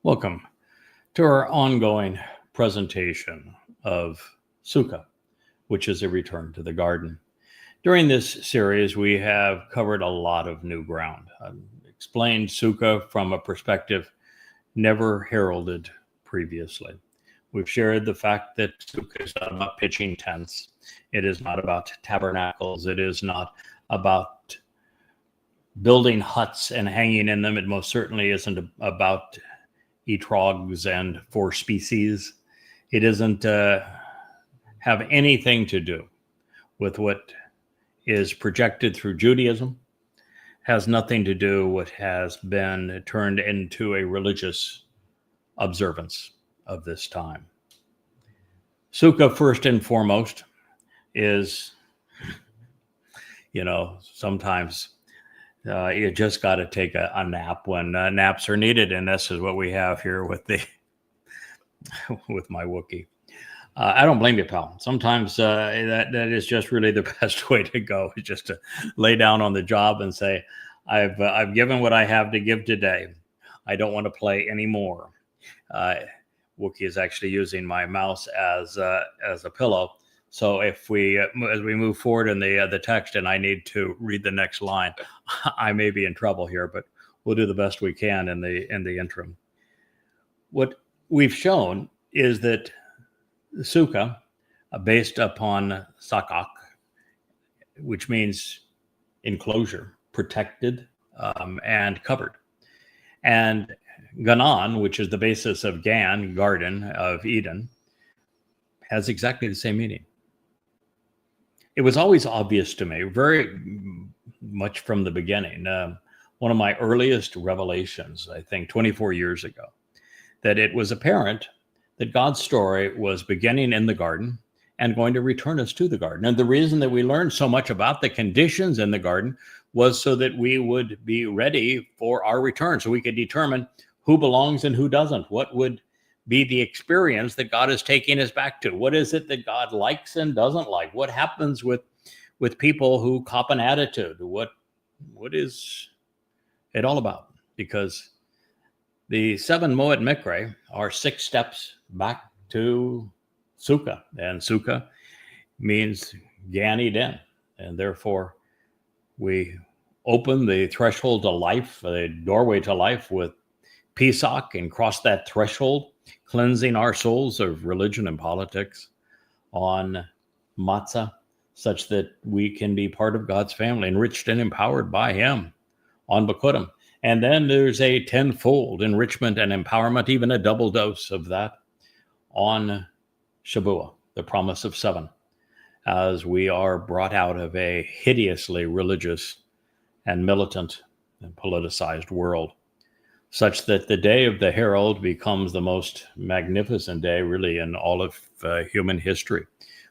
Welcome to our ongoing presentation of Sukah, which is a return to the garden. During this series, we have covered a lot of new ground. I've explained Sukah from a perspective never heralded previously. We've shared the fact that Sukah is not about pitching tents. It is not about tabernacles. It is not about building huts and hanging in them. It most certainly isn't about 𝐤𝐄𝐄𝐄𝐿 and 4 species. It doesn't have anything to do with what is projected through Judaism, has nothing to do with what has been turned into a religious observance of this time. Sukah, first and foremost, is, sometimes you just got to take a nap when naps are needed, and this is what we have here with with my Wookiee. I don't blame you, pal. Sometimes that is just really the best way to go, is just to lay down on the job and say, I've given what I have to give today. I don't want to play anymore. Wookiee is actually using my mouse as a pillow. So if as we move forward in the text and I need to read the next line, I may be in trouble here, but we'll do the best we can in the interim. What we've shown is that Sukah, based upon Sukah, which means enclosure, protected, and covered, and Ganan, which is the basis of Gan, Garden of Eden, has exactly the same meaning. It was always obvious to me, very much from the beginning, one of my earliest revelations, I think 24 years ago, that it was apparent that God's story was beginning in the garden and going to return us to the garden. And the reason that we learned so much about the conditions in the garden was so that we would be ready for our return, so we could determine who belongs and who doesn't. What would be the experience that God is taking us back to? What is it that God likes and doesn't like? What happens with people who cop an attitude? What is it all about? Because the 7 Mow'ed Miqra are 6 steps back to Sukah, and Sukah means Gan Eden, and therefore we open the threshold to life, the doorway to life, with Pesach, and cross that threshold, cleansing our souls of religion and politics, on matzah, such that we can be part of God's family, enriched and empowered by Him, on Bikurim. And then there's a tenfold enrichment and empowerment, even a double dose of that, on Shavuot, the promise of 7, as we are brought out of a hideously religious and militant and politicized world, such that the day of the herald becomes the most magnificent day really in all of human history,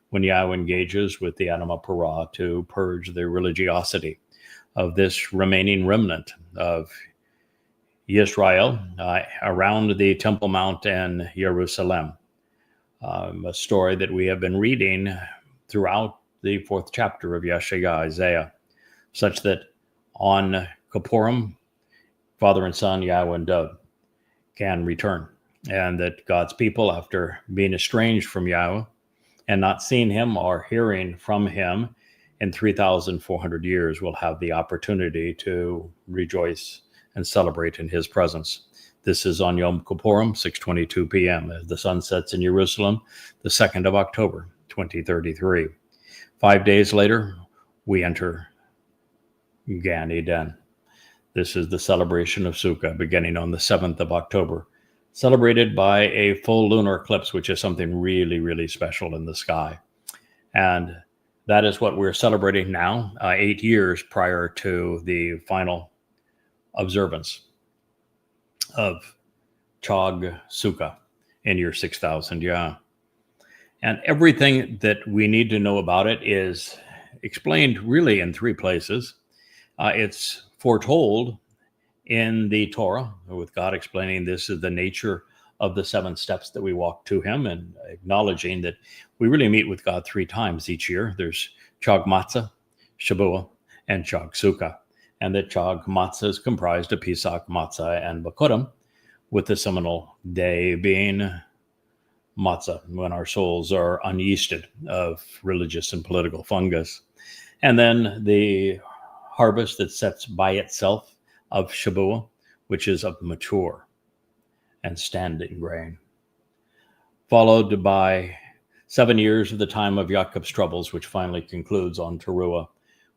when Yahweh engages with the 𝐤𝐄𝐄𝐄𝐿 to purge the religiosity of this remaining remnant of Israel around the Temple Mount in Jerusalem. A story that we have been reading throughout the 4th chapter of Yeshayahu, Isaiah, such that on Kippurim, Father and Son, Yahweh and Dove, can return, and that God's people, after being estranged from Yahweh and not seeing Him or hearing from Him in 3,400 years, will have the opportunity to rejoice and celebrate in His presence. This is on Yom Kippurim, 6:22 p.m., as the sun sets in Jerusalem, the 2nd of October, 2033. 5 days later, we enter Gan Eden. This is the celebration of Sukah, beginning on the 7th of October, celebrated by a full lunar eclipse, which is something really, really special in the sky. And that is what we're celebrating now, 8 years prior to the final observance of Chag Sukah in year 6000 Yah. And everything that we need to know about it is explained really in 3 places. It's foretold in the Torah, with God explaining this is the nature of the 7 steps that we walk to Him, and acknowledging that we really meet with God 3 times each year. There's Chag Matzah, Shavuot, and Chag Sukah. And that Chag Matzah is comprised of Pesach, Matzah, and Bikurim, with the seminal day being matzah, when our souls are unyeasted of religious and political fungus. And then the harvest that sets by itself of Shabuah, which is of mature and standing grain, followed by 7 years of the time of Yaakov's troubles, which finally concludes on Teruah,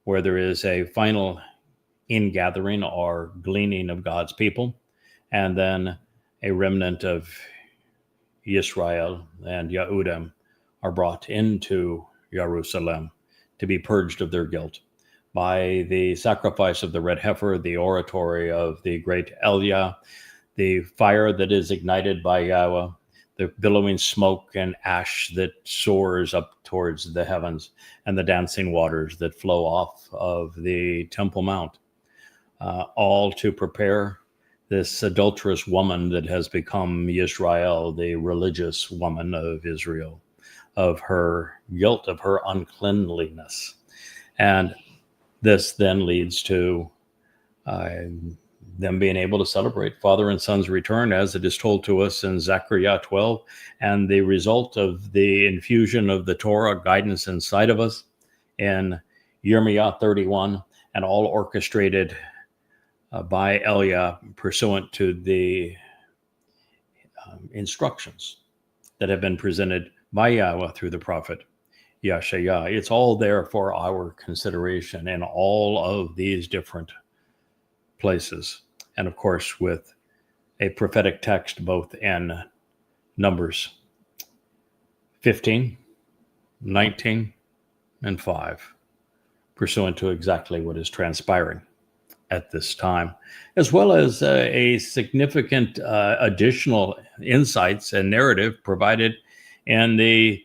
where there is a final ingathering or gleaning of God's people, and then a remnant of Yisrael and Yehudim are brought into Jerusalem to be purged of their guilt by the sacrifice of the red heifer, the oratory of the great Elia, the fire that is ignited by Yahweh, the billowing smoke and ash that soars up towards the heavens, and the dancing waters that flow off of the Temple Mount, all to prepare this adulterous woman that has become Yisrael, the religious woman of Israel, of her guilt, of her uncleanliness. And this then leads to them being able to celebrate Father and Son's return, as it is told to us in Zechariah 12, and the result of the infusion of the Torah guidance inside of us in Yirmiyah 31, and all orchestrated by Elia pursuant to the instructions that have been presented by Yahweh through the prophet Yashayah. It's all there for our consideration in all of these different places. And of course, with a prophetic text both in Numbers 15, 19, and 5, pursuant to exactly what is transpiring at this time, as well as a significant additional insights and narrative provided in the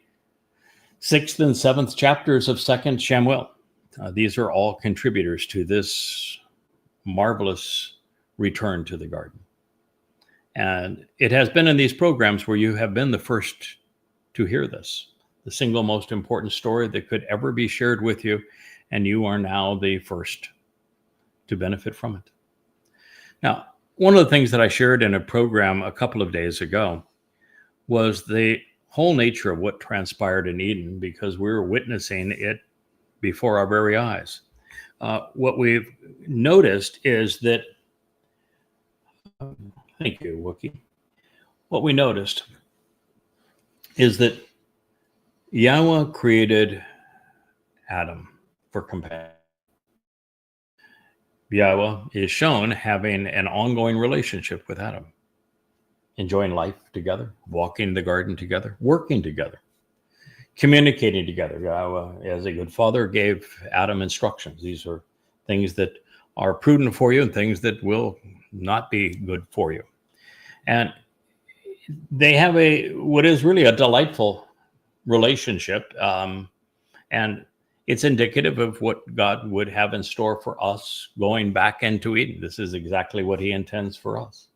6th and 7th chapters of 2nd Samuel. These are all contributors to this marvelous return to the garden. And it has been in these programs where you have been the first to hear this, the single most important story that could ever be shared with you, and you are now the first to benefit from it. Now, one of the things that I shared in a program a couple of days ago was the whole nature of what transpired in Eden, because we were witnessing it before our very eyes. What we've noticed is that, thank you, Wookie. What we noticed is that Yahweh created Adam for companion. Yahweh is shown having an ongoing relationship with Adam, enjoying life together, walking the garden together, working together, communicating together. Yahweh, as a good father, gave Adam instructions. These are things that are prudent for you and things that will not be good for you. And they have what is really a delightful relationship. And it's indicative of what God would have in store for us going back into Eden. This is exactly what he intends for us.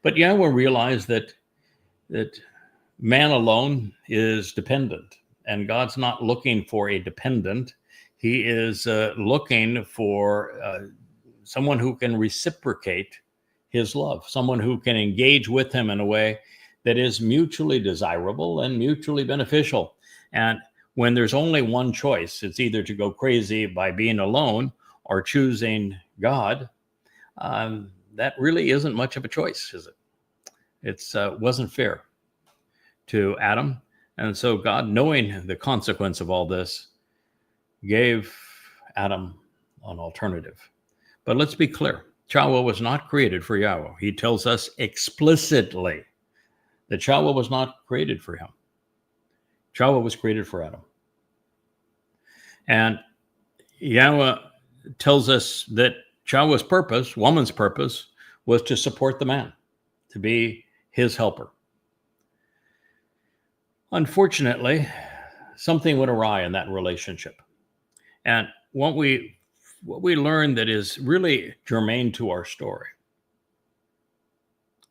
But Yahweh realized that man alone is dependent, and God's not looking for a dependent. He is looking for someone who can reciprocate his love, someone who can engage with him in a way that is mutually desirable and mutually beneficial. And when there's only one choice, it's either to go crazy by being alone or choosing God. That really isn't much of a choice, is it? It wasn't fair to Adam. And so God, knowing the consequence of all this, gave Adam an alternative. But let's be clear. Yahweh was not created for Yahweh. He tells us explicitly that Yahweh was not created for him. Yahweh was created for Adam. And Yahweh tells us that Yahweh's purpose, woman's purpose, was to support the man, to be his helper. Unfortunately, something went awry in that relationship. And what we learn that is really germane to our story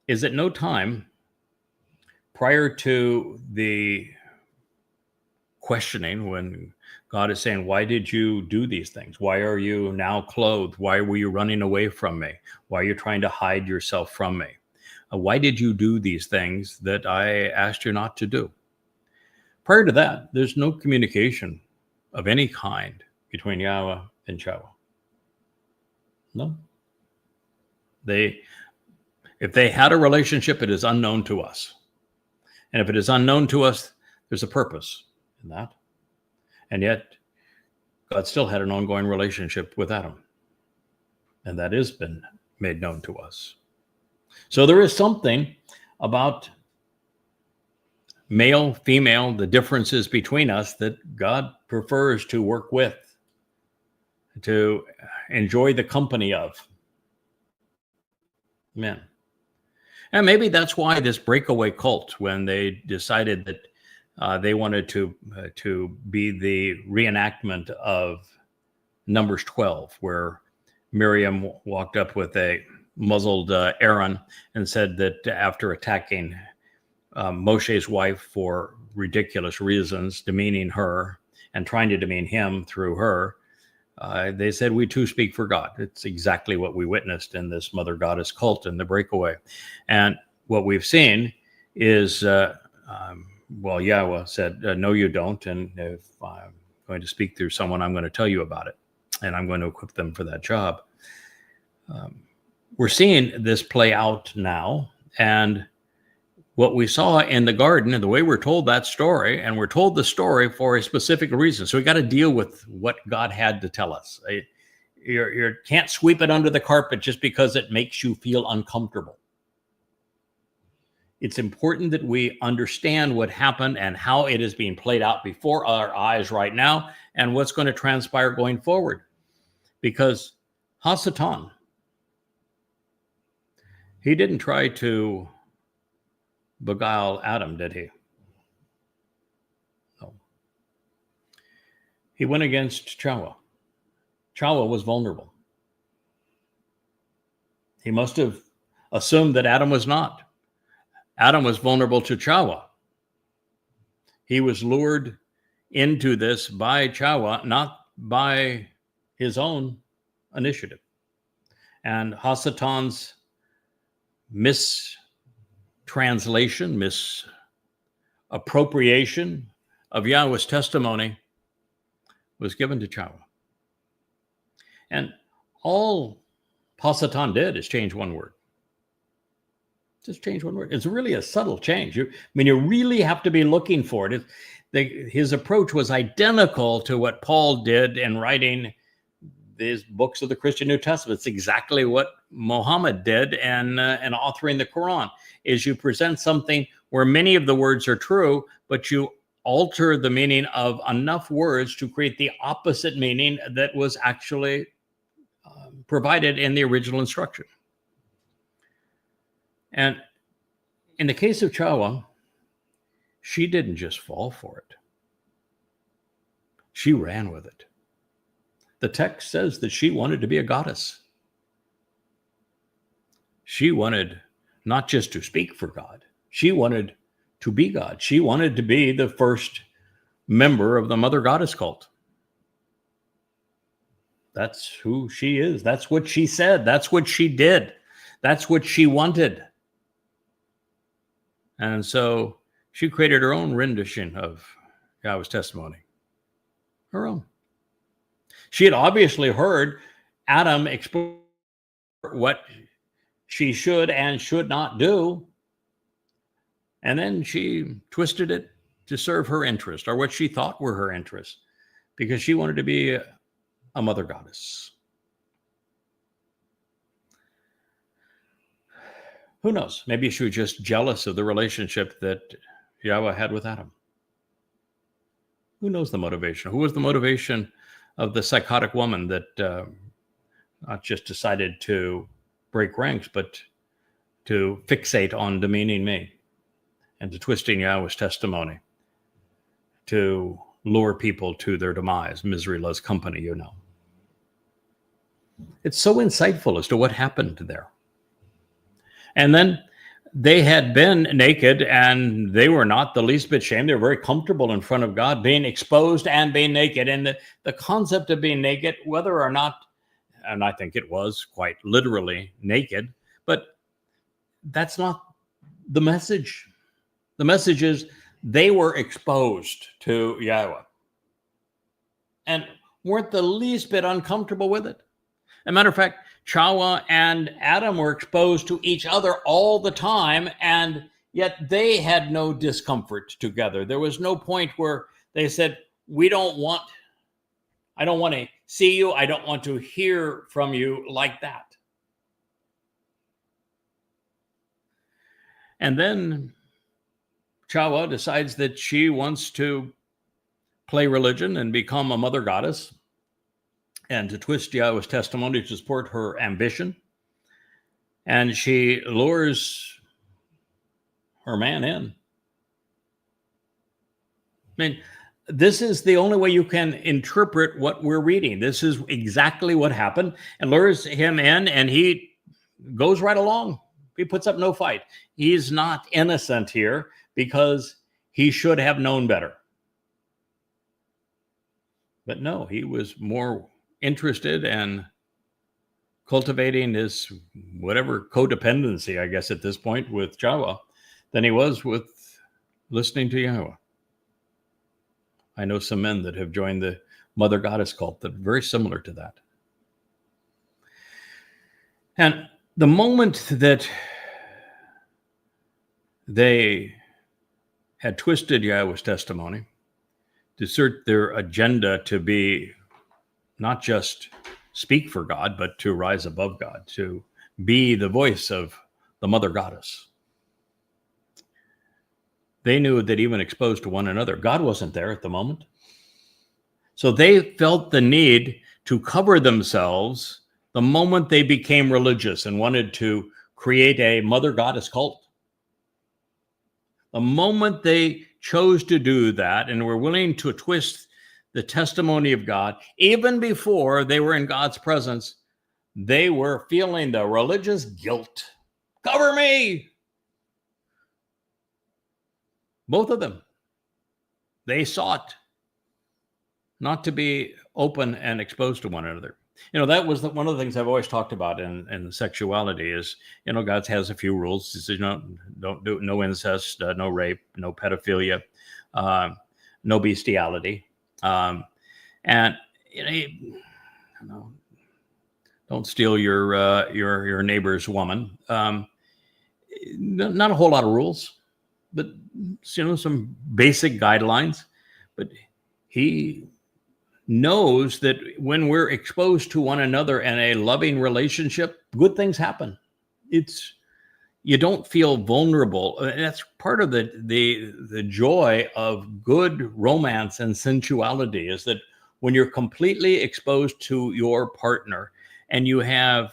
is at no time prior to the questioning, when God is saying, why did you do these things? Why are you now clothed? Why were you running away from me? Why are you trying to hide yourself from me? Why did you do these things that I asked you not to do? Prior to that, there's no communication of any kind between Yahweh and 𐤄𤅅. No. If they had a relationship, it is unknown to us. And if it is unknown to us, there's a purpose in that. And yet, God still had an ongoing relationship with Adam. And that has been made known to us. So there is something about male, female, the differences between us that God prefers to work with, to enjoy the company of. Amen. And maybe that's why this breakaway cult, when they decided that they wanted to be the reenactment of Numbers 12, where Miriam walked up with a muzzled Aaron and said that after attacking Moshe's wife for ridiculous reasons, demeaning her and trying to demean him through her, they said, we too speak for God. It's exactly what we witnessed in this mother goddess cult in the breakaway. And what we've seen is, Yahweh said, no, you don't. And if I'm going to speak through someone, I'm going to tell you about it. And I'm going to equip them for that job. We're seeing this play out now. And what we saw in the garden, and the way we're told that story, and we're told the story for a specific reason. So we got to deal with what God had to tell us. You can't sweep it under the carpet just because it makes you feel uncomfortable. It's important that we understand what happened and how it is being played out before our eyes right now and what's going to transpire going forward. Because Hasatan, he didn't try to beguile Adam, did he? No. He went against 𐤄𤅅. 𐤄���� was vulnerable. He must have assumed that Adam was not. Adam was vulnerable to 𐤄����. He was lured into this by 𐤄����, not by his own initiative. And Hasatan's mistranslation, misappropriation of Yahweh's testimony was given to 𐤄𝑅. And all Hasatan did is change one word. Just change one word. It's really a subtle change. You really have to be looking for it. His approach was identical to what Paul did in writing these books of the Christian New Testament. It's exactly what Muhammad did in authoring the Quran, is you present something where many of the words are true, but you alter the meaning of enough words to create the opposite meaning that was actually provided in the original instruction. And in the case of 𐤄𝑅, she didn't just fall for it. She ran with it. The text says that she wanted to be a goddess. She wanted not just to speak for God. She wanted to be God. She wanted to be the first member of the mother goddess cult. That's who she is. That's what she said. That's what she did. That's what she wanted. And so she created her own rendition of Yahweh's testimony. Her own. She had obviously heard Adam explain what she should and should not do. And then she twisted it to serve her interest, or what she thought were her interests, because she wanted to be a mother goddess. Who knows? Maybe she was just jealous of the relationship that Yahweh had with Adam. Who knows the motivation? Who was the motivation of the psychotic woman that not just decided to break ranks, but to fixate on demeaning me and to twisting Yahweh's testimony to lure people to their demise? Misery loves company, you know. It's so insightful as to what happened there. And then they had been naked, and they were not the least bit shamed. They were very comfortable in front of God, being exposed and being naked. And the concept of being naked, whether or not, and I think it was quite literally naked, but that's not the message. The message is they were exposed to Yahowah and weren't the least bit uncomfortable with it. As a matter of fact, Chawah and Adam were exposed to each other all the time, and yet they had no discomfort together. There was no point where they said, I don't want to see you. I don't want to hear from you like that. And then Chawah decides that she wants to play religion and become a mother goddess and to twist Yahowah's testimony to support her ambition. And she lures her man in. I mean, this is the only way you can interpret what we're reading. This is exactly what happened, and lures him in, and he goes right along. He puts up no fight. He's not innocent here because he should have known better. But no, he was more interested in cultivating his whatever codependency, I guess, at this point with Chawah than he was with listening to Yahowah. I know some men that have joined the mother goddess cult that are very similar to that. And the moment that they had twisted Yahowah's testimony to assert their agenda to be not just speak for God, but to rise above God, to be the voice of the mother goddess. They knew that even exposed to one another, God wasn't there at the moment. So they felt the need to cover themselves the moment they became religious and wanted to create a mother goddess cult. The moment they chose to do that and were willing to twist the testimony of God, even before they were in God's presence, they were feeling the religious guilt. Cover me! Both of them. They sought not to be open and exposed to one another. You know, that was one of the things I've always talked about in sexuality is, you know, God has a few rules. He says, don't do no incest, no rape, no pedophilia, no bestiality. And don't steal your neighbor's woman. Not a whole lot of rules, but some basic guidelines. But he knows that when we're exposed to one another in a loving relationship, good things happen. You don't feel vulnerable. That's part of the joy of good romance and sensuality, is that when you're completely exposed to your partner and you have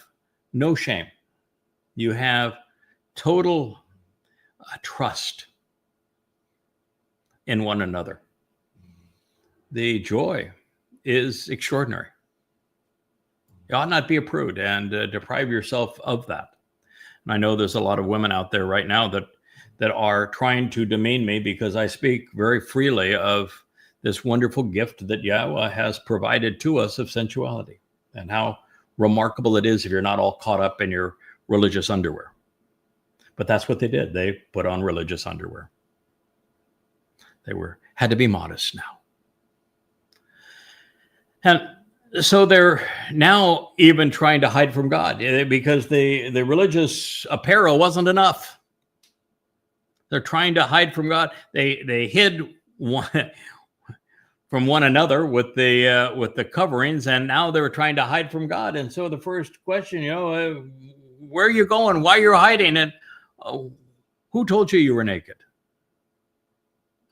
no shame, you have total trust in one another, the joy is extraordinary. You ought not be a prude and deprive yourself of that. And I know there's a lot of women out there right now that are trying to demean me because I speak very freely of this wonderful gift that Yahowah has provided to us of sensuality, and how remarkable it is if you're not all caught up in your religious underwear. But that's what they did. They put on religious underwear. They had to be modest now. And so they're now even trying to hide from God because the religious apparel wasn't enough. They're trying to hide from God. They hid from one another with the coverings, and now they were trying to hide from God. And so the first question, where are you going? Why are you hiding? And who told you were naked?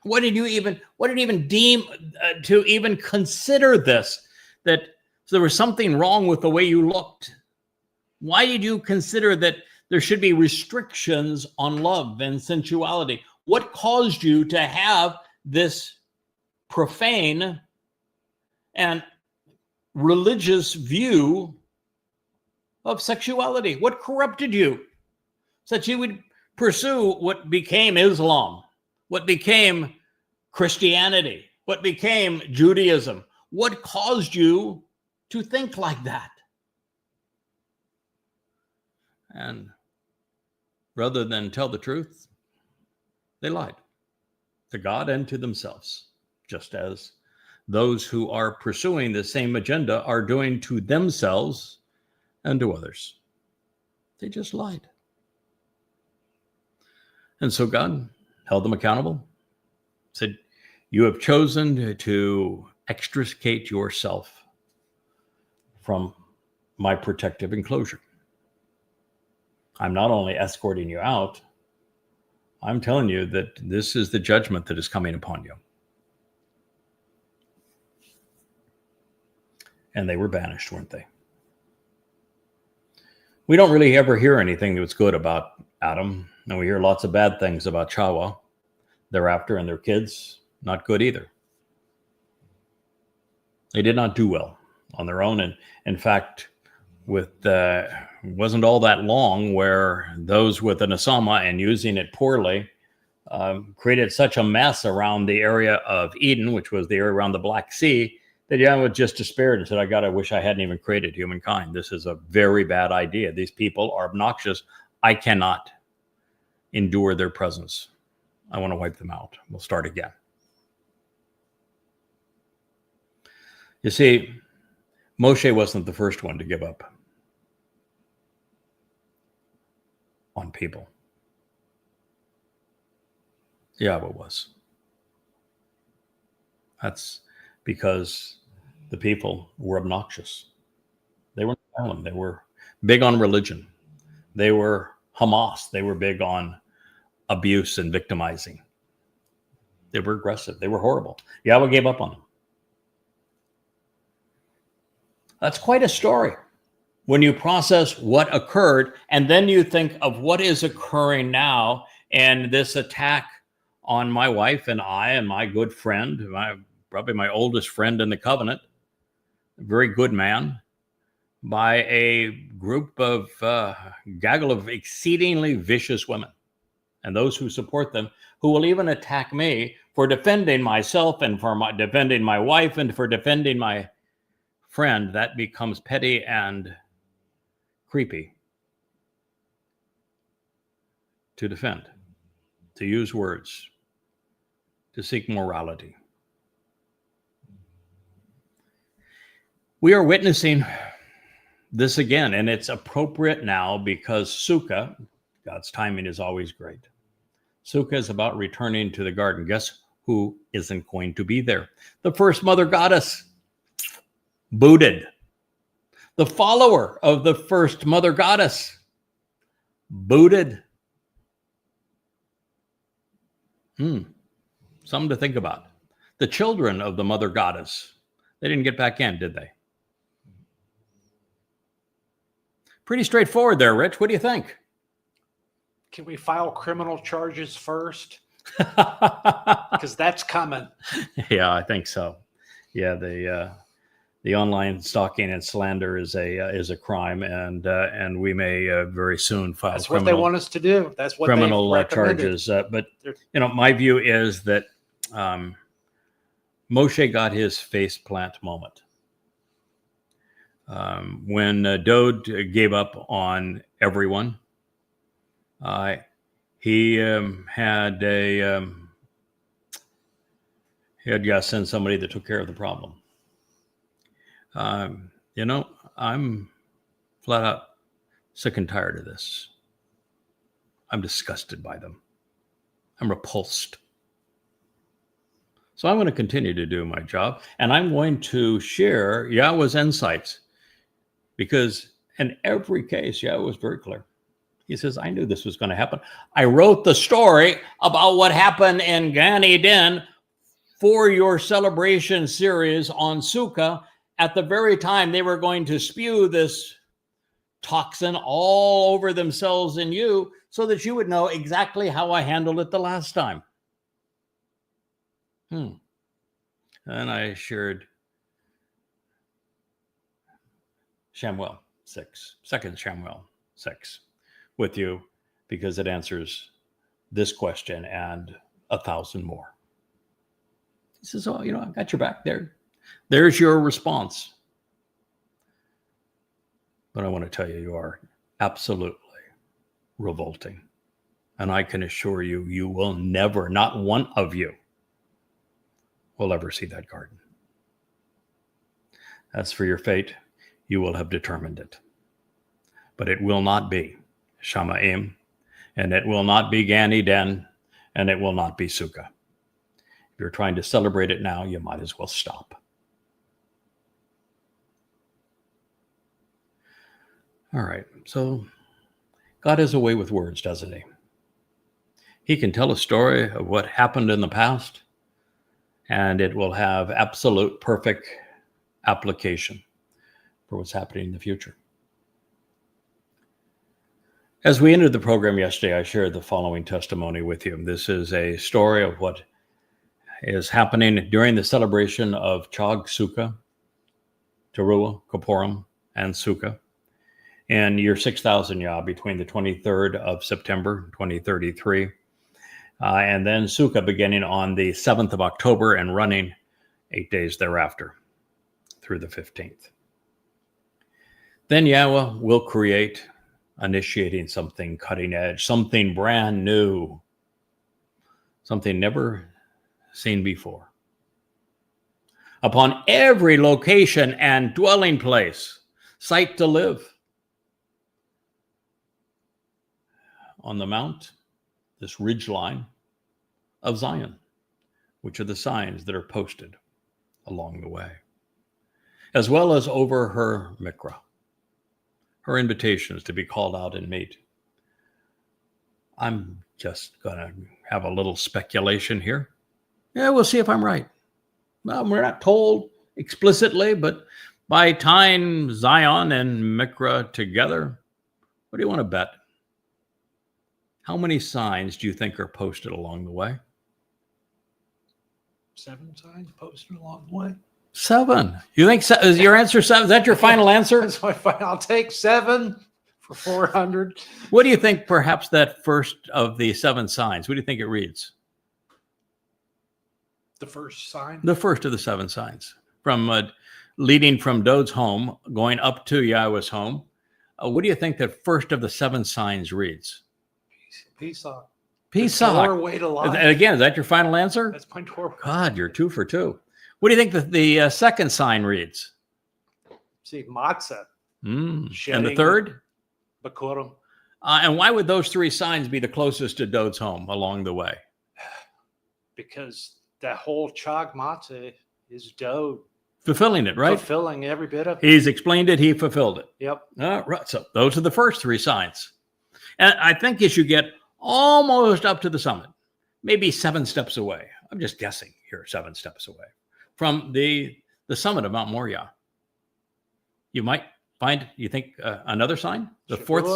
What did you even deem to even consider this? That there was something wrong with the way you looked? Why did you consider that there should be restrictions on love and sensuality? What caused you to have this profane and religious view of sexuality? What corrupted you such you would pursue what became Islam, what became Christianity, what became Judaism? What caused you to think like that? And rather than tell the truth, they lied to God and to themselves, just as those who are pursuing the same agenda are doing to themselves and to others. They just lied. And so God held them accountable, said, you have chosen to extricate yourself from my protective enclosure. I'm not only escorting you out, I'm telling you that this is the judgment that is coming upon you. And they were banished, weren't they? We don't really ever hear anything that's good about Adam, and we hear lots of bad things about 𝐄𝐄 thereafter, and their kids, not good either. They did not do well on their own, and in fact, wasn't all that long where those with an asama and using it poorly created such a mess around the area of Eden, which was the area around the Black Sea, that Yahweh just despaired and said, I wish I hadn't even created humankind. This is a very bad idea. These people are obnoxious. I cannot endure their presence. I want to wipe them out. We'll start again. You see, Moshe wasn't the first one to give up on people. Yahweh was. That's because the people were obnoxious. They were violent. They were big on religion. They were Hamas. They were big on abuse and victimizing. They were aggressive. They were horrible. Yahweh gave up on them. That's quite a story when you process what occurred, and then you think of what is occurring now, and this attack on my wife and I and my good friend, probably my oldest friend in the covenant, a very good man, by a group of gaggle of exceedingly vicious women, and those who support them, who will even attack me for defending myself and for defending my wife and for defending my friend. That becomes petty and creepy to defend, to use words, to seek morality. We are witnessing this again, and it's appropriate now because Sukah, God's timing is always great. Sukah is about returning to the garden. Guess who isn't going to be there? The first mother goddess, booted. The follower of the first mother goddess, booted. Something to think about. The children of the mother goddess, they didn't get back in, did they? Pretty straightforward there, Rich. What do you think? Can we file criminal charges first? Because that's coming. Yeah, I think so. Yeah, the online stalking and slander is a crime, and we may very soon file. That's what they want us to do. That's what criminal charges. But my view is that Moshe got his face plant moment when Dode gave up on everyone. He had to send somebody that took care of the problem. I'm flat out sick and tired of this. I'm disgusted by them. I'm repulsed. So I'm going to continue to do my job, and I'm going to share Yahweh's insights, because in every case, Yahweh was very clear. He says, I knew this was going to happen. I wrote the story about what happened in Gan Eden for your celebration series on Sukah at the very time they were going to spew this toxin all over themselves and you, so that you would know exactly how I handled it the last time. And I shared Shamuel 6, 2 Shamuel 6 with you, because it answers this question and 1,000 more. He says, I got your back there. There's your response. But I want to tell you, you are absolutely revolting. And I can assure you, you will never, not one of you, will ever see that garden. As for your fate, you will have determined it. But it will not be Shamma'im, and it will not be Gan Eden, and it will not be Sukah. If you're trying to celebrate it now, you might as well stop. All right, so God has a way with words, doesn't he? He can tell a story of what happened in the past, and it will have absolute perfect application for what's happening in the future. As we ended the program yesterday, I shared the following testimony with you. This is a story of what is happening during the celebration of Chag Sukah, Teruah, Kippurim, and Sukah in year 6000 Yah, between the 23rd of September, 2033, and then Sukah beginning on the 7th of October and running 8 days thereafter through the 15th. Then Yahweh will create, initiating something cutting edge, something brand new, something never seen before. Upon every location and dwelling place, site to live. On the mount, this ridge line of Zion, which are the signs that are posted along the way, as well as over her Miqra, her invitations to be called out and meet. I'm just going to have a little speculation here. Yeah, we'll see if I'm right. Well, we're not told explicitly, but by tying Zion and Miqra together, what do you want to bet? How many signs do you think are posted along the way? 7 signs posted along the way. 7. You think is your answer 7? Is that your final answer? That's my final. I'll take 7 for 400. What do you think perhaps that first of the 7 signs, what do you think it reads? The first sign? The first of the 7 signs. From leading from Dod's home, going up to Yahweh's home. What do you think the first of the 7 signs reads? Pesach. Pesach. Doorway to life. And again, is that your final answer? That's my doorway. God, you're 2 for 2. What do you think the second sign reads? See, matzah. And the third? Bikurim. And why would those 3 signs be the closest to Dod's home along the way? Because that whole Chag matzah is Dod. Fulfilling it, right? Fulfilling every bit of it. He's explained it. He fulfilled it. Yep. Right. So those are the first 3 signs. And I think as you get almost up to the summit, maybe 7 steps away, I'm just guessing here, 7 steps away from the summit of Mount Moriah, you might find, you think, another sign? The fourth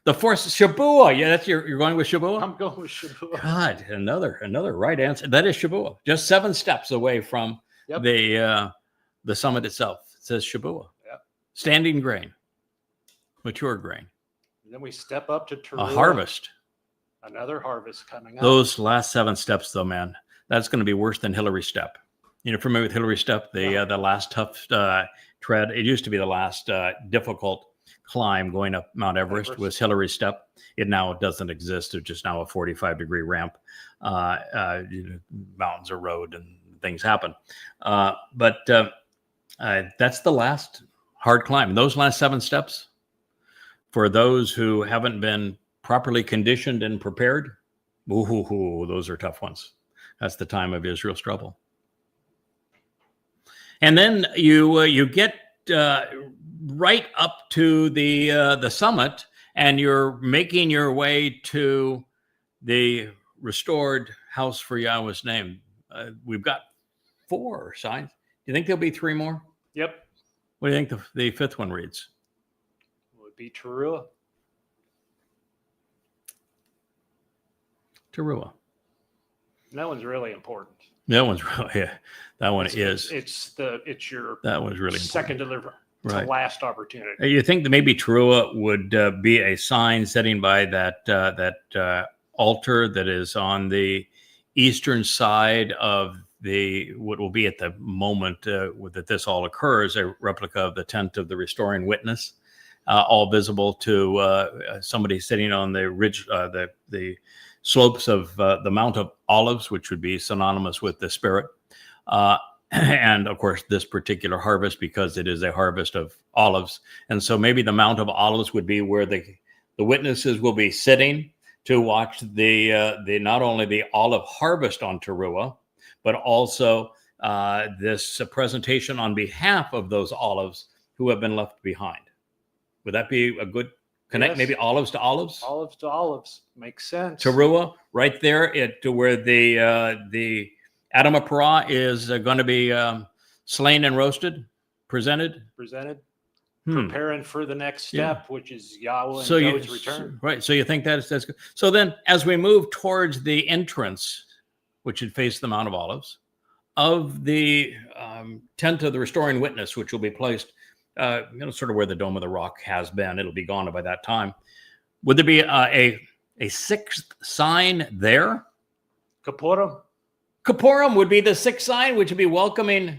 Shabuah. Yeah, that's you're going with Shabuah? I'm going with Shabuah. God, another right answer. That is Shabuah. Just 7 steps away from the summit itself. It says Shabuah. Yep. Standing grain, mature grain. And then we step up to Teruah. A harvest. Another harvest coming up. Those last 7 steps, though, man, that's going to be worse than Hillary's step. You know, familiar with Hillary's step, the last tough tread. It used to be the last difficult climb going up Mount Everest was Hillary's step. It now doesn't exist. It's just now a 45-degree ramp. Mountains are road and things happen. But that's the last hard climb. Those last 7 steps, for those who haven't been properly conditioned and prepared, those are tough ones. That's the time of Israel's trouble. And then you get right up to the summit, and you're making your way to the restored house for Yahweh's name. We've got 4 signs. Do you think there'll be 3 more? Yep. What do you think the 5th one reads? Would be Teruah. Teruah. That one's really important. That one's really, that one is. It's your that one's really second important. delivery, the last opportunity. You think that maybe Teruah would be a sign setting by that altar that is on the eastern side of what will be at the moment that this all occurs, a replica of the tent of the restoring witness, all visible to somebody sitting on the ridge, the slopes of the Mount of Olives, which would be synonymous with the Spirit. And of course, this particular harvest, because it is a harvest of olives. And so maybe the Mount of Olives would be where the witnesses will be sitting to watch the not only the olive harvest on Teruah, but also this presentation on behalf of those olives who have been left behind. Would that be a good connect? Yes. Maybe olives to olives? Olives to olives. Makes sense. Teruah, right there to where the 𝐤𐄅𐤄𝐄𝐿 is going to be slain and roasted, presented. Preparing for the next step, which is Yahweh and So God's return. Right. So you think that's good. So then as we move towards the entrance, which would face the Mount of Olives, of the tent of the restoring witness, which will be placed, sort of where the Dome of the Rock has been. It'll be gone by that time. Would there be a sixth sign there? 𝐤𝐄𝐿 would be the sixth sign, which would be welcoming.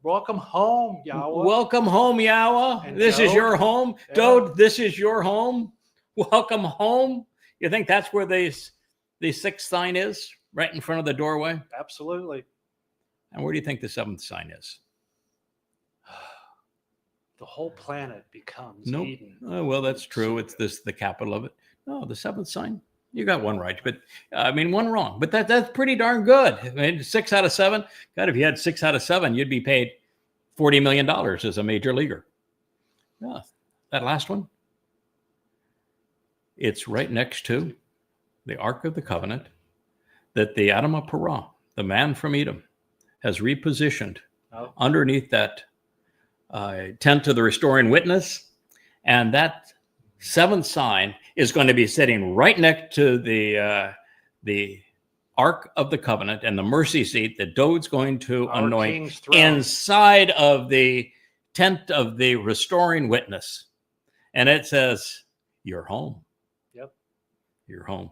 Welcome home, Yahweh. Welcome home, Yahweh. And This is Dode. your home. Yeah. Dode, this is your home. Welcome home. You think that's where the sixth sign is? Right in front of the doorway? Absolutely. And where do you think the seventh sign is? The whole planet becomes Nope. Eden. Oh, well, that's true. It's the capital of it. No, the seventh sign. You got one right, but one wrong. But that's pretty darn good. I mean, 6 out of 7. God, if you had 6 out of 7, you'd be paid $40 million as a major leaguer. Yeah, that last one. It's right next to the Ark of the Covenant that the 𝐤𝐄𝐿, the man from Edom, has repositioned underneath that tent of the restoring witness. And that seventh sign is going to be sitting right next to the Ark of the Covenant and the mercy seat that Dode's going to Our anoint King's throne. inside of the tent of the restoring witness. And it says, "You're home." Yep. You're home.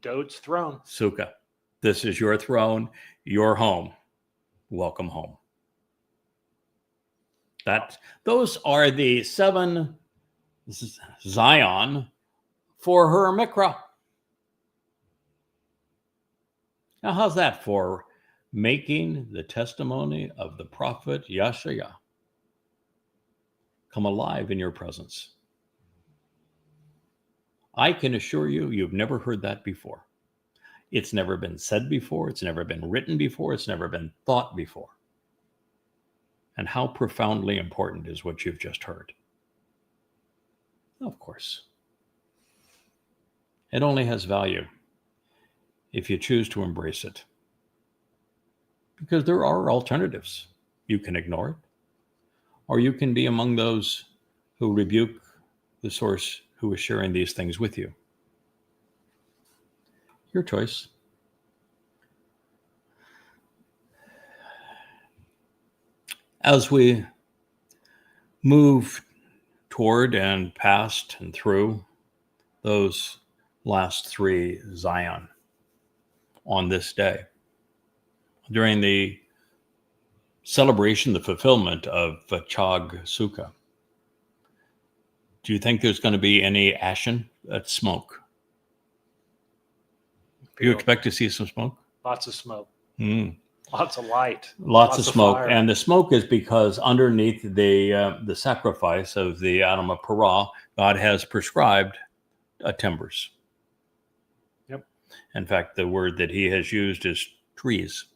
Dode's throne. Sukah, this is your throne, your home. Welcome home. Those are the 7 Zion for her Miqra. Now, how's that for making the testimony of the prophet Yahshua come alive in your presence? I can assure you, you've never heard that before. It's never been said before. It's never been written before. It's never been thought before. And how profoundly important is what you've just heard? Of course. It only has value if you choose to embrace it. Because there are alternatives. You can ignore it, or you can be among those who rebuke the source who is sharing these things with you. Your choice. As we move toward and past and through those last 3 Zion on this day, during the celebration, the fulfillment of Chag Sukah, do you think there's going to be any ashen smoke? You expect to see some smoke? Lots of smoke. Mm. Lots of light. Lots of smoke. fire. And the smoke is because underneath the sacrifice of the 𝐤𝐿, God has prescribed timbers. Yep. In fact, the word that he has used is trees.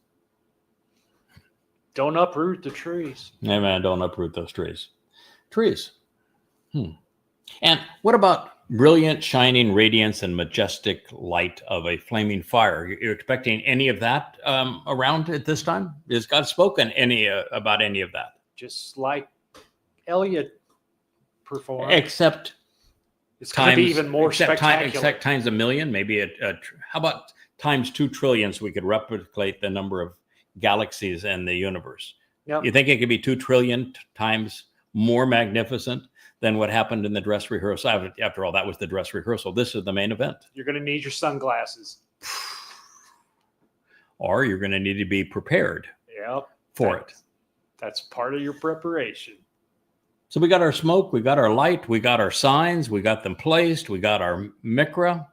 Don't uproot the trees. Amen. Don't uproot those trees. Trees. And what about brilliant, shining radiance and majestic light of a flaming fire? You're expecting any of that around at this time? Has God spoken about any of that? Just like Elliot performed. Except It's going to be even more except spectacular. times a million, maybe how about times 2 trillion, so we could replicate the number of galaxies in the universe. Yep. You think it could be 2 trillion times more magnificent than what happened in the dress rehearsal? After all, that was the dress rehearsal. This is the main event. You're going to need your sunglasses. Or you're going to need to be prepared for it. That's part of your preparation. So we got our smoke, we got our light, we got our signs, we got them placed, we got our Miqra.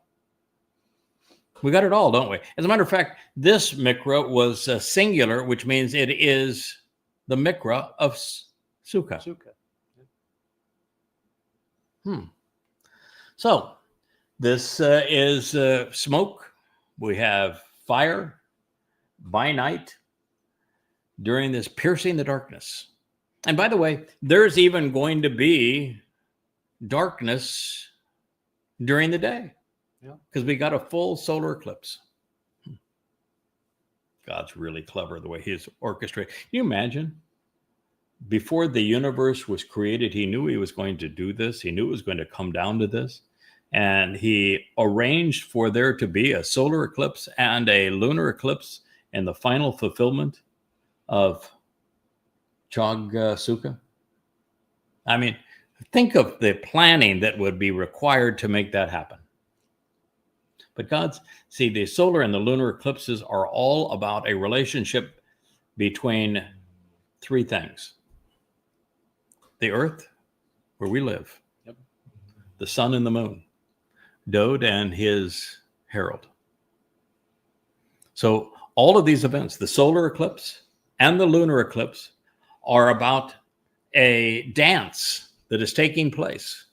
We got it all, don't we? As a matter of fact, this Miqra was singular, which means it is the Miqra of Sukah. Sukah. So this is smoke. We have fire by night during this piercing the darkness. And by the way, there's even going to be darkness during the day because we got a full solar eclipse. God's really clever the way he's orchestrated. Can you imagine? Before the universe was created, he knew he was going to do this. He knew it was going to come down to this. And he arranged for there to be a solar eclipse and a lunar eclipse in the final fulfillment of Sukah. I mean, think of the planning that would be required to make that happen. But see, the solar and the lunar eclipses are all about a relationship between three things. The earth, where we live, the sun and the moon, Dode and his herald. So all of these events, the solar eclipse and the lunar eclipse, are about a dance that is taking place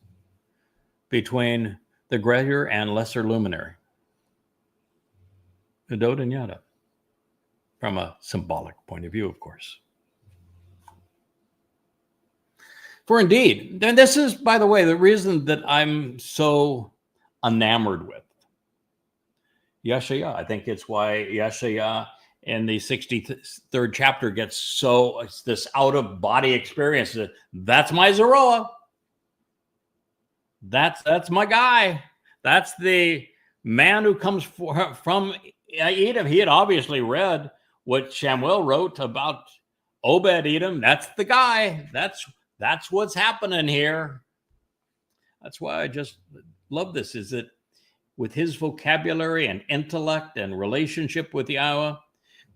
between the greater and lesser luminary, the Dode and Yada, from a symbolic point of view, of course. For indeed, and this is, by the way, the reason that I'm so enamored with Yahowah𤄄𤅄𝐄𝐄. I think it's why Yahowah𤄄𝐄𝐄 in the 63rd chapter gets it's this out-of-body experience. That's my Zoroa. That's my guy. That's the man who comes from Edom. He had obviously read what Samuel wrote about Obed Edom. That's the guy. That's what's happening here. That's why I just love this, is that with his vocabulary and intellect and relationship with Yahweh,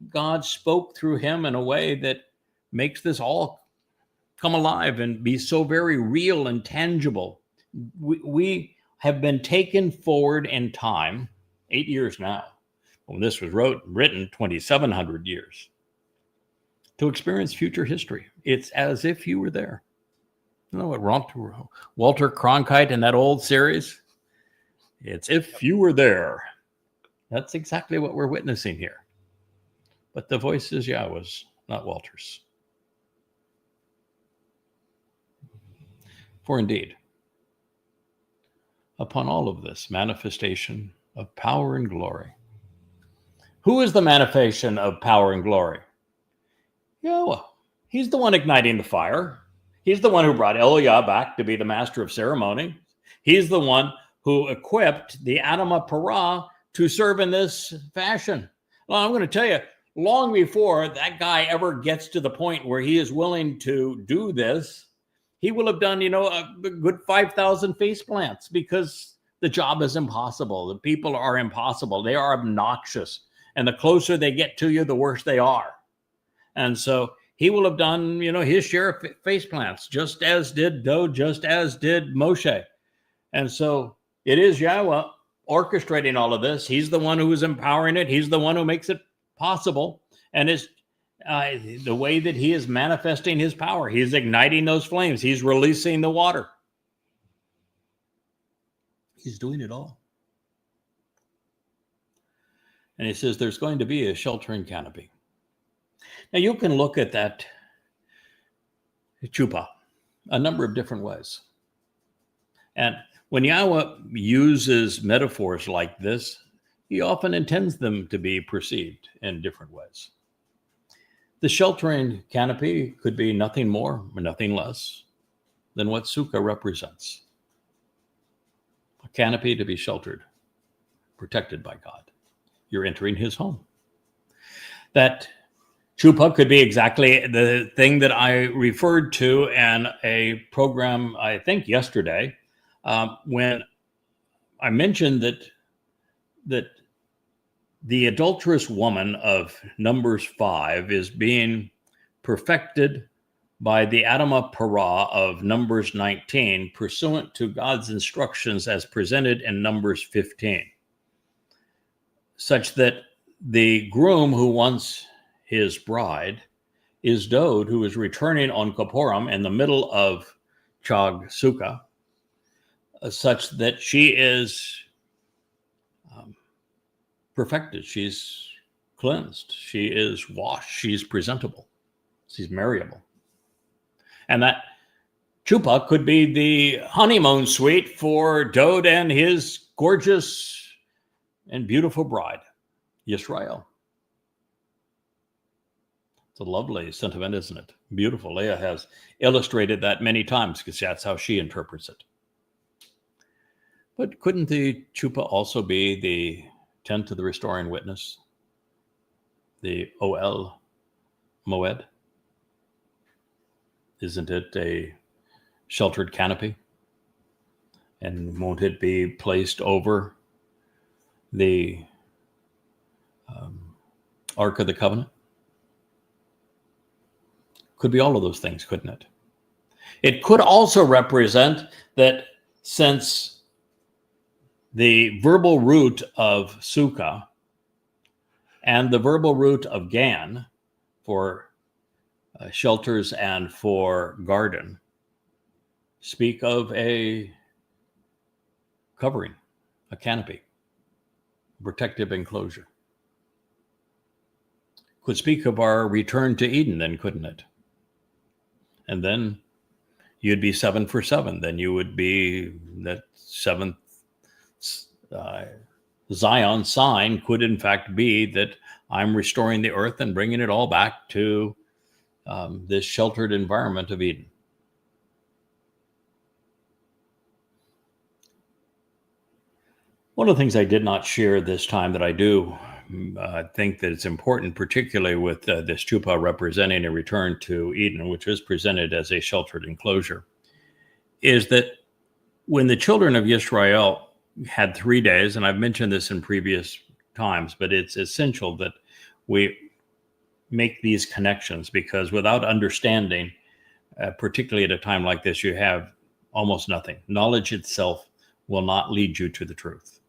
God spoke through him in a way that makes this all come alive and be so very real and tangible. We have been taken forward in time, 8 years now. When this was written 2,700 years, to experience future history. It's as if you were there. You know what Walter Cronkite in that old series? It's if you were there. That's exactly what we're witnessing here. But the voice is Yahweh's, not Walter's. For indeed, upon all of this manifestation of power and glory. Who is the manifestation of power and glory? Yahweh. He's the one igniting the fire. He's the one who brought Eliah back to be the master of ceremony. He's the one who equipped the 𝐤𝐄𝐄𝐄𝐿 to serve in this fashion. Well, I'm going to tell you, long before that guy ever gets to the point where he is willing to do this, he will have done, a good 5,000 face plants, because the job is impossible. The people are impossible. They are obnoxious. And the closer they get to you, the worse they are. And so he will have done, his share of face plants, just as did Dode, just as did Moshe. And so it is Yahweh orchestrating all of this. He's the one who is empowering it. He's the one who makes it possible. And it's the way that he is manifesting his power. He's igniting those flames. He's releasing the water. He's doing it all. And he says there's going to be a sheltering canopy. Now you can look at that chuppah a number of different ways. And when Yahweh uses metaphors like this, he often intends them to be perceived in different ways. The sheltering canopy could be nothing more or nothing less than what Sukah represents. A canopy to be sheltered, protected by God. You're entering his home. That chuppah could be exactly the thing that I referred to in a program, I think yesterday, when I mentioned that the adulterous woman of Numbers 5 is being perfected by the 𝐤𝐄𝐄𝐿 of Numbers 19, pursuant to God's instructions as presented in Numbers 15. such that the groom who wants his bride is Dode, who is returning on Kippurim in the middle of Sukah, such that she is perfected. She's cleansed. She is washed. She's presentable. She's marriable. And that chuppah could be the honeymoon suite for Dode and his gorgeous and beautiful bride, Yisrael. It's a lovely sentiment, isn't it? Beautiful. Leah has illustrated that many times because that's how she interprets it. But couldn't the chuppah also be the tent of the restoring witness? The Mow'ed? Isn't it a sheltered canopy? And won't it be placed over the Ark of the Covenant? Could be all of those things, couldn't it? It could also represent that since the verbal root of Sukah and the verbal root of Gan for shelters and for garden speak of a covering, a canopy, protective enclosure. Could speak of our return to Eden then, couldn't it? And then you'd be 7 for 7. Then you would be that seventh Zion sign could in fact be that I'm restoring the earth and bringing it all back to this sheltered environment of Eden. One of the things I did not share this time that I do think that it's important, particularly with this chuppah representing a return to Eden, which is presented as a sheltered enclosure, is that when the children of Israel had 3 days, and I've mentioned this in previous times, but it's essential that we make these connections, because without understanding, particularly at a time like this, you have almost nothing. Knowledge itself will not lead you to the truth.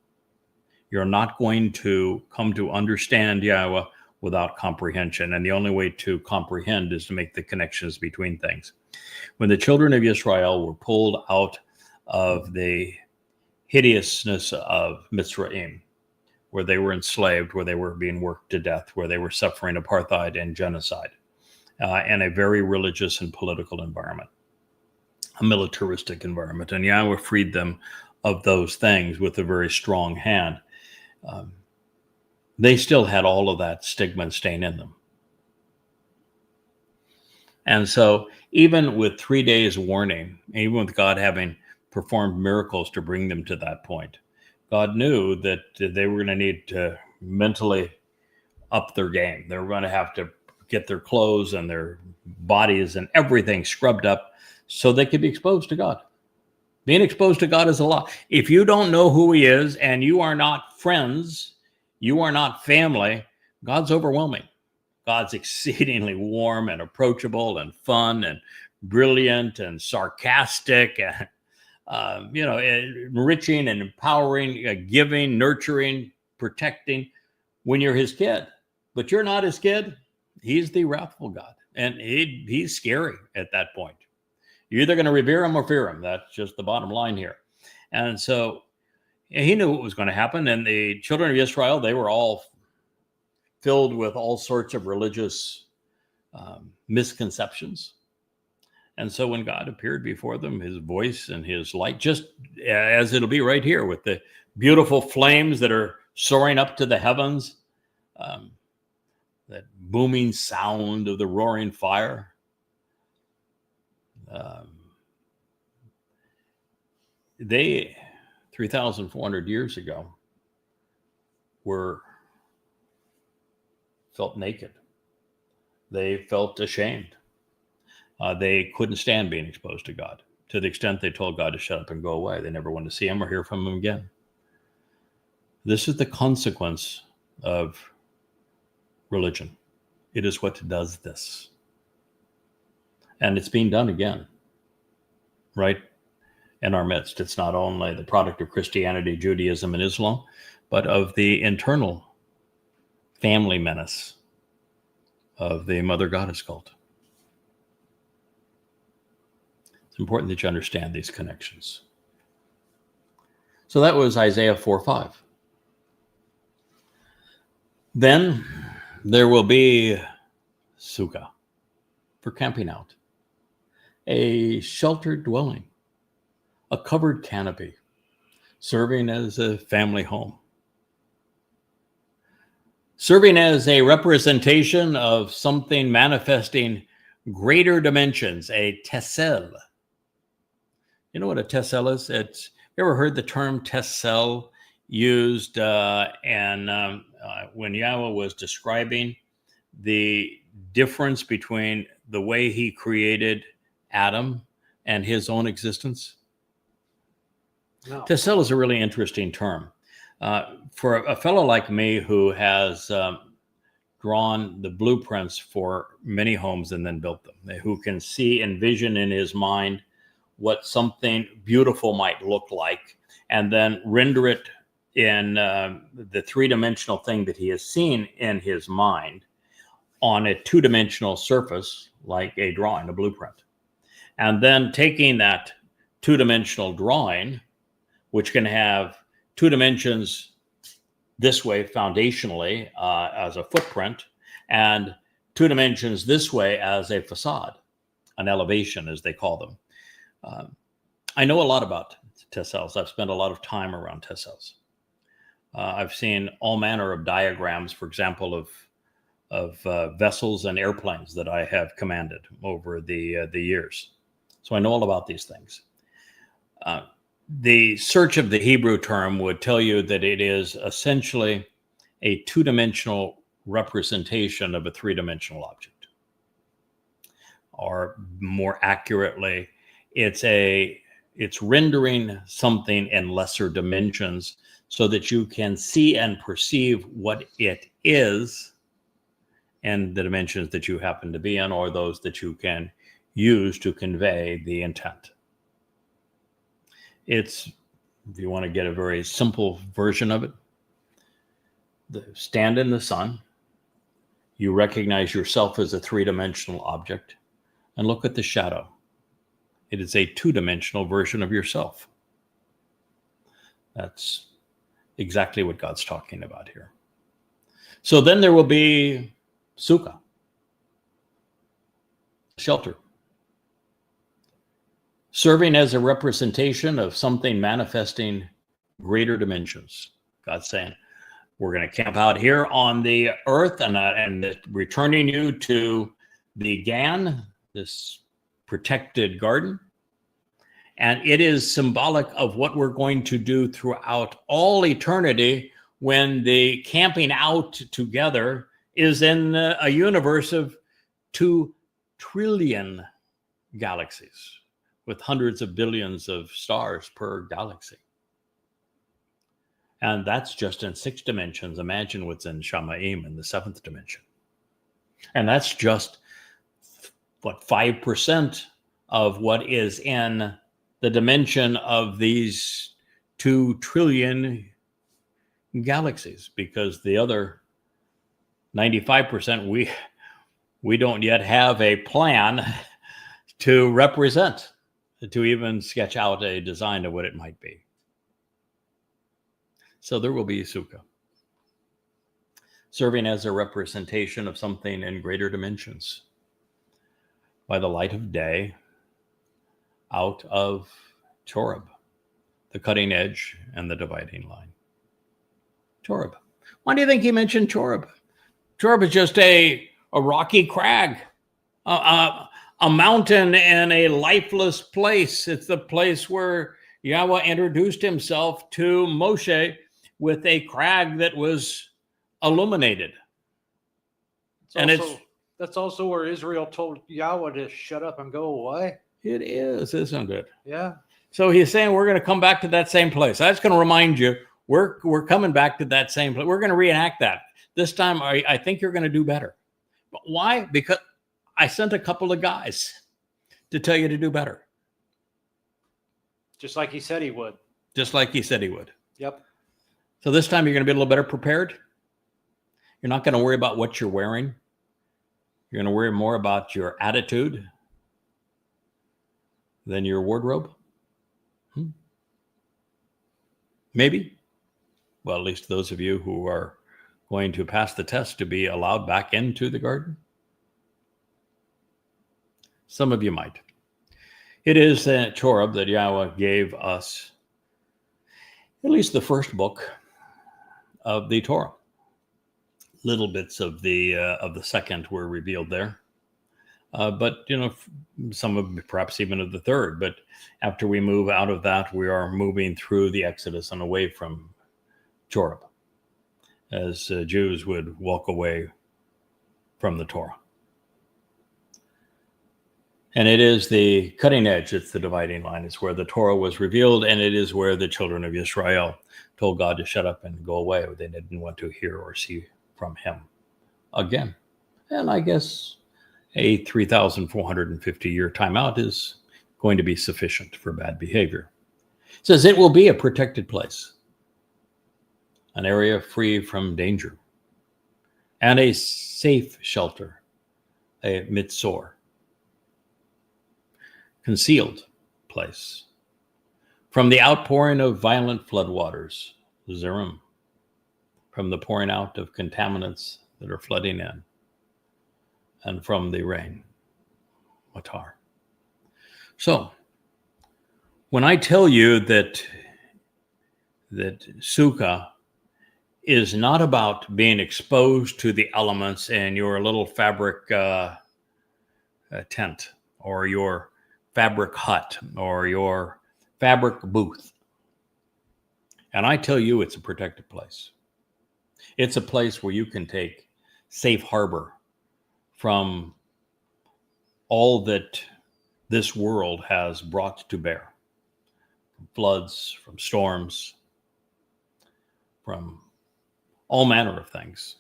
You're not going to come to understand Yahweh without comprehension. And the only way to comprehend is to make the connections between things. When the children of Israel were pulled out of the hideousness of Mitzrayim, where they were enslaved, where they were being worked to death, where they were suffering apartheid and genocide, in a very religious and political environment, a militaristic environment. And Yahweh freed them of those things with a very strong hand. They still had all of that stigma and stain in them. And so even with 3 days warning, even with God having performed miracles to bring them to that point, God knew that they were going to need to mentally up their game. They were going to have to get their clothes and their bodies and everything scrubbed up so they could be exposed to God. Being exposed to God is a lot. If you don't know who he is and you are not friends, you are not family, God's overwhelming. God's exceedingly warm and approachable and fun and brilliant and sarcastic and enriching and empowering, giving, nurturing, protecting when you're his kid. But you're not his kid. He's the wrathful God. And he's scary at that point. You're either going to revere him or fear him. That's just the bottom line here. And so he knew what was going to happen. And the children of Israel, they were all filled with all sorts of religious misconceptions. And so when God appeared before them, his voice and his light, just as it'll be right here with the beautiful flames that are soaring up to the heavens, that booming sound of the roaring fire. They, 3,400 years ago, felt naked. They felt ashamed. They couldn't stand being exposed to God, to the extent they told God to shut up and go away. They never wanted to see him or hear from him again. This is the consequence of religion. It is what does this. And it's being done again, right in our midst. It's not only the product of Christianity, Judaism, and Islam, but of the internal family menace of the mother goddess cult. It's important that you understand these connections. So that was Isaiah 4:5. Then there will be Sukah for camping out, a sheltered dwelling, a covered canopy, serving as a family home, serving as a representation of something manifesting greater dimensions, a tessel. You know what a tessel is? You ever heard the term tessel used when Yahweh was describing the difference between the way he created Adam and his own existence? No. Tessel is a really interesting term. For a fellow like me who has drawn the blueprints for many homes and then built them, who can see and vision in his mind what something beautiful might look like, and then render it in the three-dimensional thing that he has seen in his mind on a two-dimensional surface, like a drawing, a blueprint. And then taking that two-dimensional drawing, which can have two dimensions this way foundationally as a footprint, and two dimensions this way as a facade, an elevation, as they call them. I know a lot about tessels. I've spent a lot of time around tessels. I've seen all manner of diagrams, for example, of vessels and airplanes that I have commanded over the years. So I know all about these things. The search of the Hebrew term would tell you that it is essentially a two-dimensional representation of a three-dimensional object. Or more accurately, it's rendering something in lesser dimensions so that you can see and perceive what it is and the dimensions that you happen to be in, or those that you can use to convey the intent. It's, if you want to get a very simple version of it, stand in the sun, you recognize yourself as a three-dimensional object, and look at the shadow. It is a two-dimensional version of yourself. That's exactly what God's talking about here. So then there will be Sukah, shelter, serving as a representation of something manifesting greater dimensions. God's saying, we're going to camp out here on the earth and returning you to the Gan, this protected garden. And it is symbolic of what we're going to do throughout all eternity when the camping out together is in a universe of 2 trillion galaxies with hundreds of billions of stars per galaxy. And that's just in 6 dimensions. Imagine what's in Shamaim in the 7th dimension. And that's just, 5% of what is in the dimension of these 2 trillion galaxies, because the other 95% we don't yet have a plan to represent, to even sketch out a design of what it might be. So there will be Sukah, serving as a representation of something in greater dimensions by the light of day out of Choreb, the cutting edge and the dividing line. Choreb. Why do you think he mentioned Choreb? Choreb is just a rocky crag, a mountain in a lifeless place. It's the place where Yahweh introduced himself to Moshe with a crag that was illuminated. That's also where Israel told Yahweh to shut up and go away. It is, isn't it? Yeah. So he's saying we're going to come back to that same place. That's going to remind you, we're coming back to that same place. We're going to reenact that. This time, I think you're going to do better. But why? Because I sent a couple of guys to tell you to do better. Just like he said he would. Just like he said he would. Yep. So this time you're going to be a little better prepared. You're not going to worry about what you're wearing. You're going to worry more about your attitude than your wardrobe. Maybe. Well, at least those of you who are going to pass the test to be allowed back into the garden. Some of you might. It is the 𐤄𤅅 that Yahweh gave us, at least the first book of the Torah. Little bits of the second were revealed there. But, some of perhaps even of the third. But after we move out of that, we are moving through the Exodus and away from 𤤄𝅅, as Jews would walk away from the Torah. And it is the cutting edge, it's the dividing line. It's where the Torah was revealed, and it is where the children of Israel told God to shut up and go away. They didn't want to hear or see from him again. And I guess a 3,450-year timeout is going to be sufficient for bad behavior. It says it will be a protected place, an area free from danger, and a safe shelter, a mitzor, concealed place, from the outpouring of violent floodwaters, zerim, from the pouring out of contaminants that are flooding in, and from the rain, matar. So, when I tell you that Sukah is not about being exposed to the elements in your little fabric tent, or your fabric hut, or your fabric booth, and I tell you it's a protected place. It's a place where you can take safe harbor from all that this world has brought to bear. From floods, from storms, from all manner of things.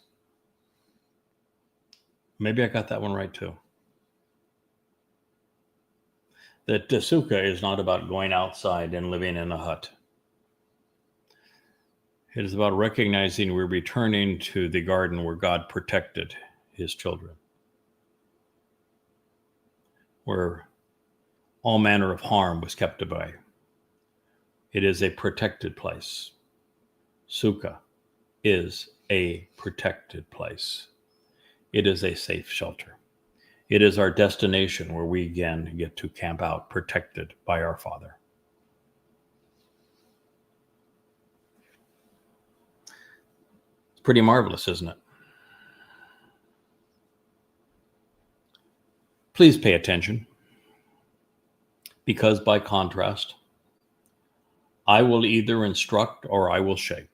Maybe I got that one right too. That Sukah is not about going outside and living in a hut. It is about recognizing we're returning to the garden where God protected his children, where all manner of harm was kept away. It is a protected place. Sukah is a protected place. It is a safe shelter. It is our destination where we again get to camp out, protected by our Father. It's pretty marvelous, isn't it? Please pay attention, because by contrast, I will either instruct or I will shake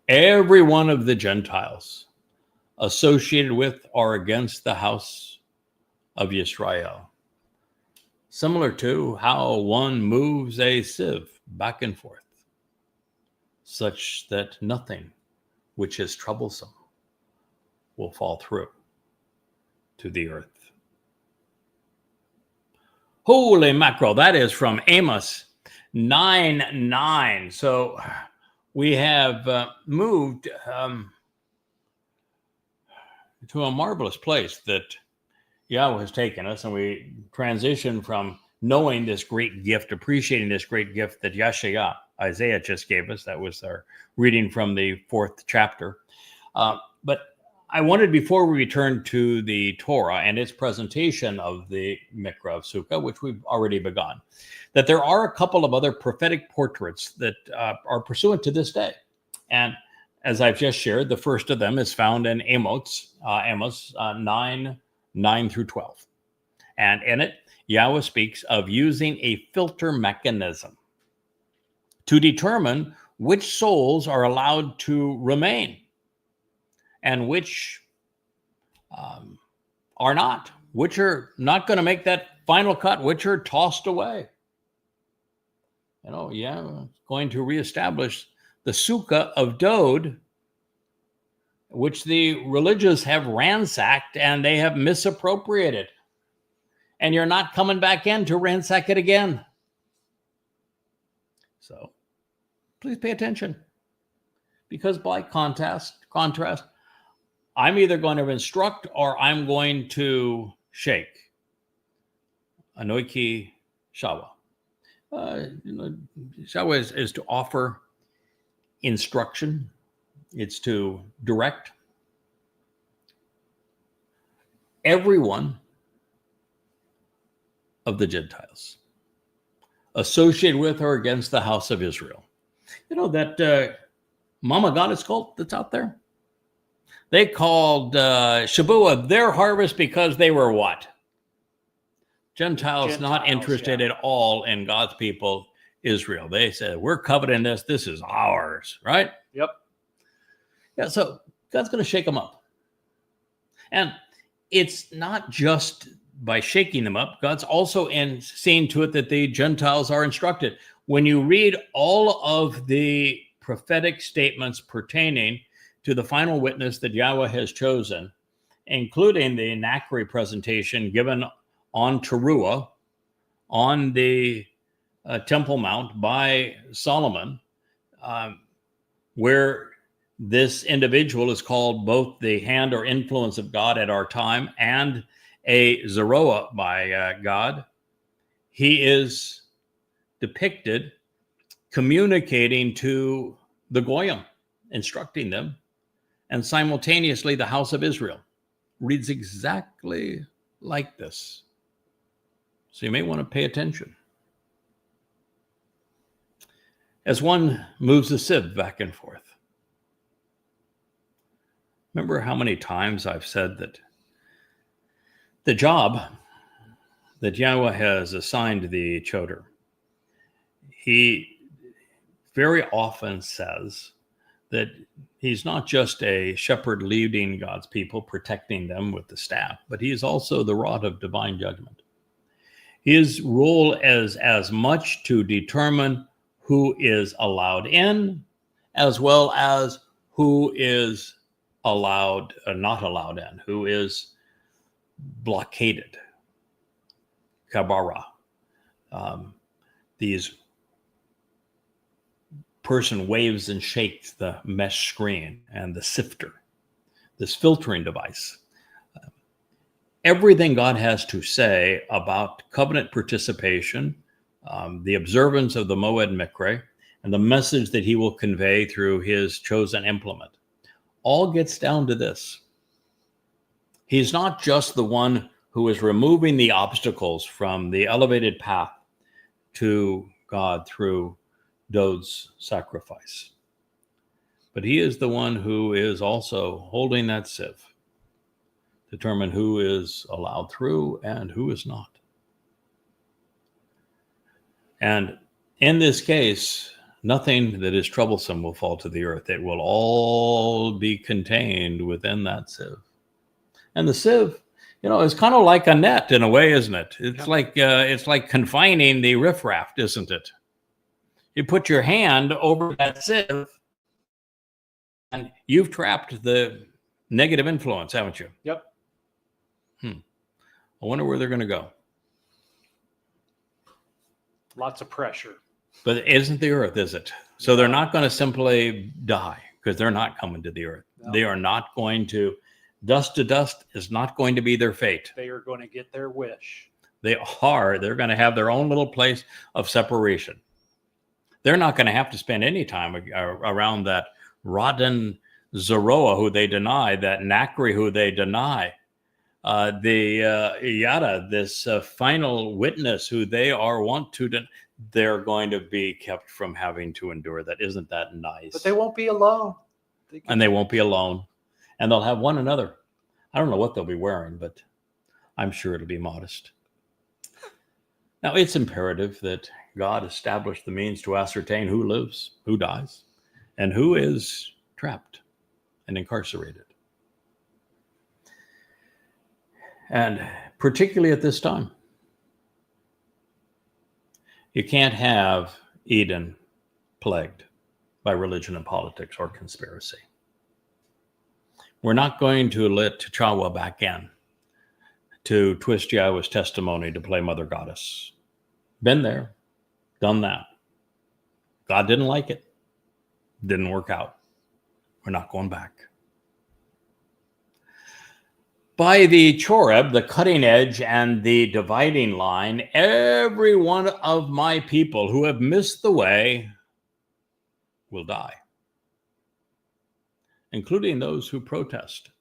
every one of the Gentiles associated with or against the house of Israel, similar to how one moves a sieve back and forth, such that nothing which is troublesome will fall through to the earth. Holy mackerel, that is from Amos 9:9. So we have moved to a marvelous place that Yahweh has taken us, and we transition from knowing this great gift, appreciating this great gift that Yeshayah, Isaiah, just gave us. That was our reading from the 4th chapter. But I wanted, before we return to the Torah and its presentation of the Miqra of Sukah, which we've already begun, that there are a couple of other prophetic portraits that are pursuant to this day. And as I've just shared, the first of them is found in Amos 9 through 12. And in it, Yahweh speaks of using a filter mechanism to determine which souls are allowed to remain and which are not, which are not going to make that final cut, which are tossed away. Going to reestablish the Sukah of Dod, which the religious have ransacked and they have misappropriated. And you're not coming back in to ransack it again. So please pay attention. Because by contrast, I'm either going to instruct or I'm going to shake. 𐤄𤅅𤄄𝐄𝐄𝐄. 𐤄𝐄𝐄 is to offer instruction. It's to direct. Everyone of the Gentiles associated with or against the house of Israel. You know that Mama Goddess cult that's out there? They called Shabuah their harvest because they were what? Gentiles not interested at all in God's people, Israel. They said, we're coveting this. This is ours, right? Yep. Yeah, so God's going to shake them up. And it's not just by shaking them up. God's also seeing to it that the Gentiles are instructed. When you read all of the prophetic statements pertaining to the final witness that Yahweh has chosen, including the 𤄄𤅅𤄄𝐄𝐄 presentation given on Teruah, on the Temple Mount by Solomon, where this individual is called both the hand or influence of God at our time and a Zeroah by God. He is depicted communicating to the Goyim, instructing them, and simultaneously the house of Israel. Reads exactly like this. So you may want to pay attention. As one moves the sieve back and forth. Remember how many times I've said that the job that Yahweh has assigned the choder, he very often says that he's not just a shepherd leading God's people, protecting them with the staff, but he is also the rod of divine judgment. His role is as much to determine who is allowed in, as well as who is allowed, not allowed in, who is blockaded. Kabara. These person waves and shakes the mesh screen and the sifter, this filtering device. Everything God has to say about covenant participation, the observance of the Mow'ed Miqra, and the message that he will convey through his chosen implement, all gets down to this. He's not just the one who is removing the obstacles from the elevated path to God through Dod's sacrifice, but he is the one who is also holding that sieve, determine who is allowed through and who is not. And in this case, nothing that is troublesome will fall to the earth. It will all be contained within that sieve. And the sieve, is kind of like a net in a way, isn't it? It's like confining the riffraff, isn't it? You put your hand over that sieve, and you've trapped the negative influence, haven't you? Yep. I wonder where they're going to go. Lots of pressure. But it isn't the earth, is it? So they're not going to simply die because they're not coming to the earth. No. They are not going to. Dust to dust is not going to be their fate. They are going to get their wish. They're going to have their own little place of separation. They're not going to have to spend any time around that rotten Zeroah who they deny, that 𝄄𝅅𝐄𝐄𝐄 who they deny, this final witness who they they're going to be kept from having to endure that. Isn't that nice? But they won't be alone. They won't be alone. And they'll have one another. I don't know what they'll be wearing, but I'm sure it'll be modest. Now, it's imperative that God establish the means to ascertain who lives, who dies, and who is trapped and incarcerated. And particularly at this time, you can't have Eden plagued by religion and politics or conspiracy. We're not going to let T'Challa back in to twist Yahweh's testimony to play Mother Goddess. Been there, done that. God didn't like it. Didn't work out. We're not going back. By the 𤤄𐤅, the cutting edge and the dividing line, every one of my people who have missed the way will die, including those who protest.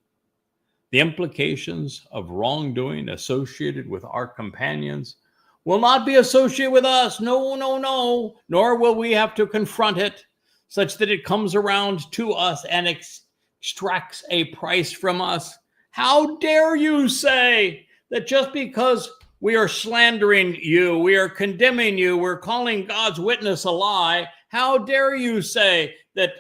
The implications of wrongdoing associated with our companions will not be associated with us. No, no, no. Nor will we have to confront it such that it comes around to us and extracts a price from us. How dare you say that just because we are slandering you, we are condemning you, we're calling God's witness a lie, how dare you say that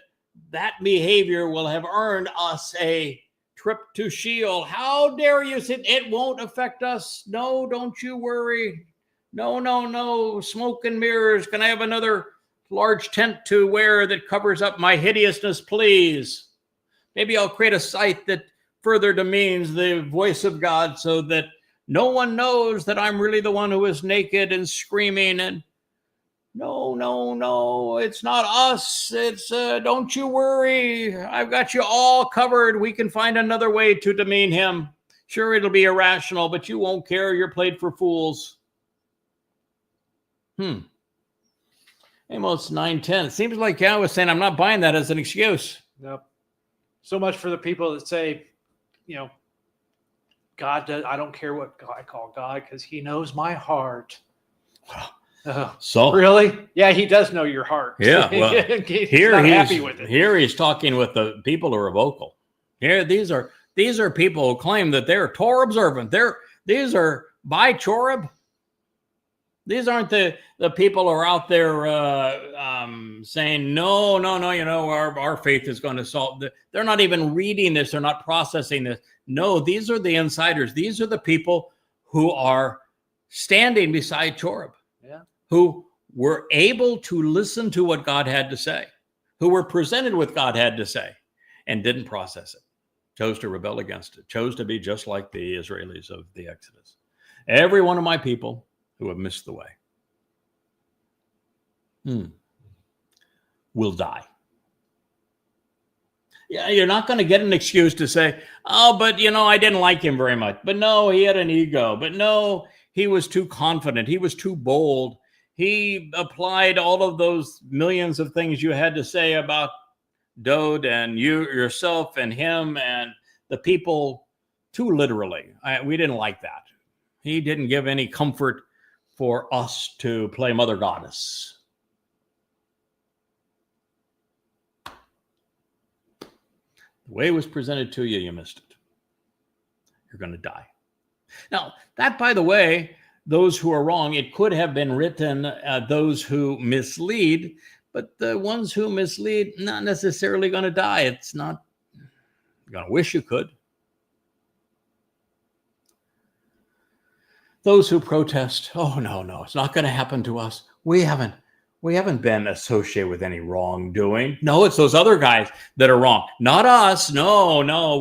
that behavior will have earned us a trip to Sheol? How dare you say it won't affect us? No, don't you worry. No, no, no. Smoke and mirrors. Can I have another large tent to wear that covers up my hideousness, please? Maybe I'll create a site that further demeans the voice of God so that no one knows that I'm really the one who is naked and screaming. And no, no, no, it's not us. It's don't you worry. I've got you all covered. We can find another way to demean him. Sure, it'll be irrational, but you won't care. You're played for fools. Amos 9:10. It seems like Yahweh was saying, I'm not buying that as an excuse. Nope. So much for the people that say, God does. I don't care what I call God because he knows my heart. So really? Yeah, he does know your heart. Yeah. Well, he's not happy with it. Here he's talking with the people who are vocal. Here, these are people who claim that they're Torah observant. These are by 𤤄𤅅. These aren't the people who are out there saying, no, our faith is going to solve. They're not even reading this. They're not processing this. No, these are the insiders. These are the people who are standing beside 𤤄𝅅, who were able to listen to what God had to say, who were presented with God had to say, and didn't process it, chose to rebel against it, chose to be just like the Israelis of the Exodus. Every one of my people who have missed the way will die. Yeah, you're not going to get an excuse to say, oh, but I didn't like him very much. But no, he had an ego. But no, he was too confident. He was too bold. He applied all of those millions of things you had to say about Dode and you yourself and him and the people too literally. We didn't like that. He didn't give any comfort for us to play Mother Goddess. The way it was presented to you, you missed it. You're going to die. Now, that, by the way, those who are wrong, it could have been written, those who mislead, but the ones who mislead, not necessarily going to die. It's not, you're going to wish you could. Those who protest, oh, no, it's not going to happen to us. We haven't been associated with any wrongdoing. No, it's those other guys that are wrong. Not us. No,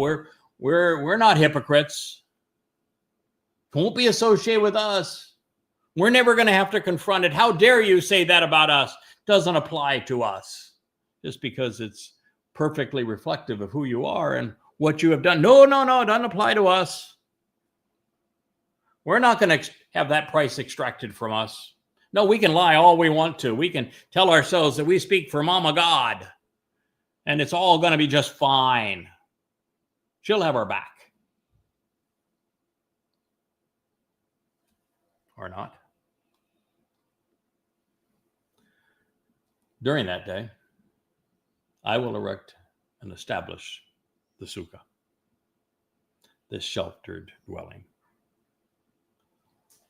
we're not hypocrites. Won't be associated with us. We're never going to have to confront it. How dare you say that about us? Doesn't apply to us. Just because it's perfectly reflective of who you are and what you have done. No, it doesn't apply to us. We're not going to have that price extracted from us. No, we can lie all we want to. We can tell ourselves that we speak for Mama God, and it's all going to be just fine. She'll have our back. Or not. During that day, I will erect and establish the Sukah, this sheltered dwelling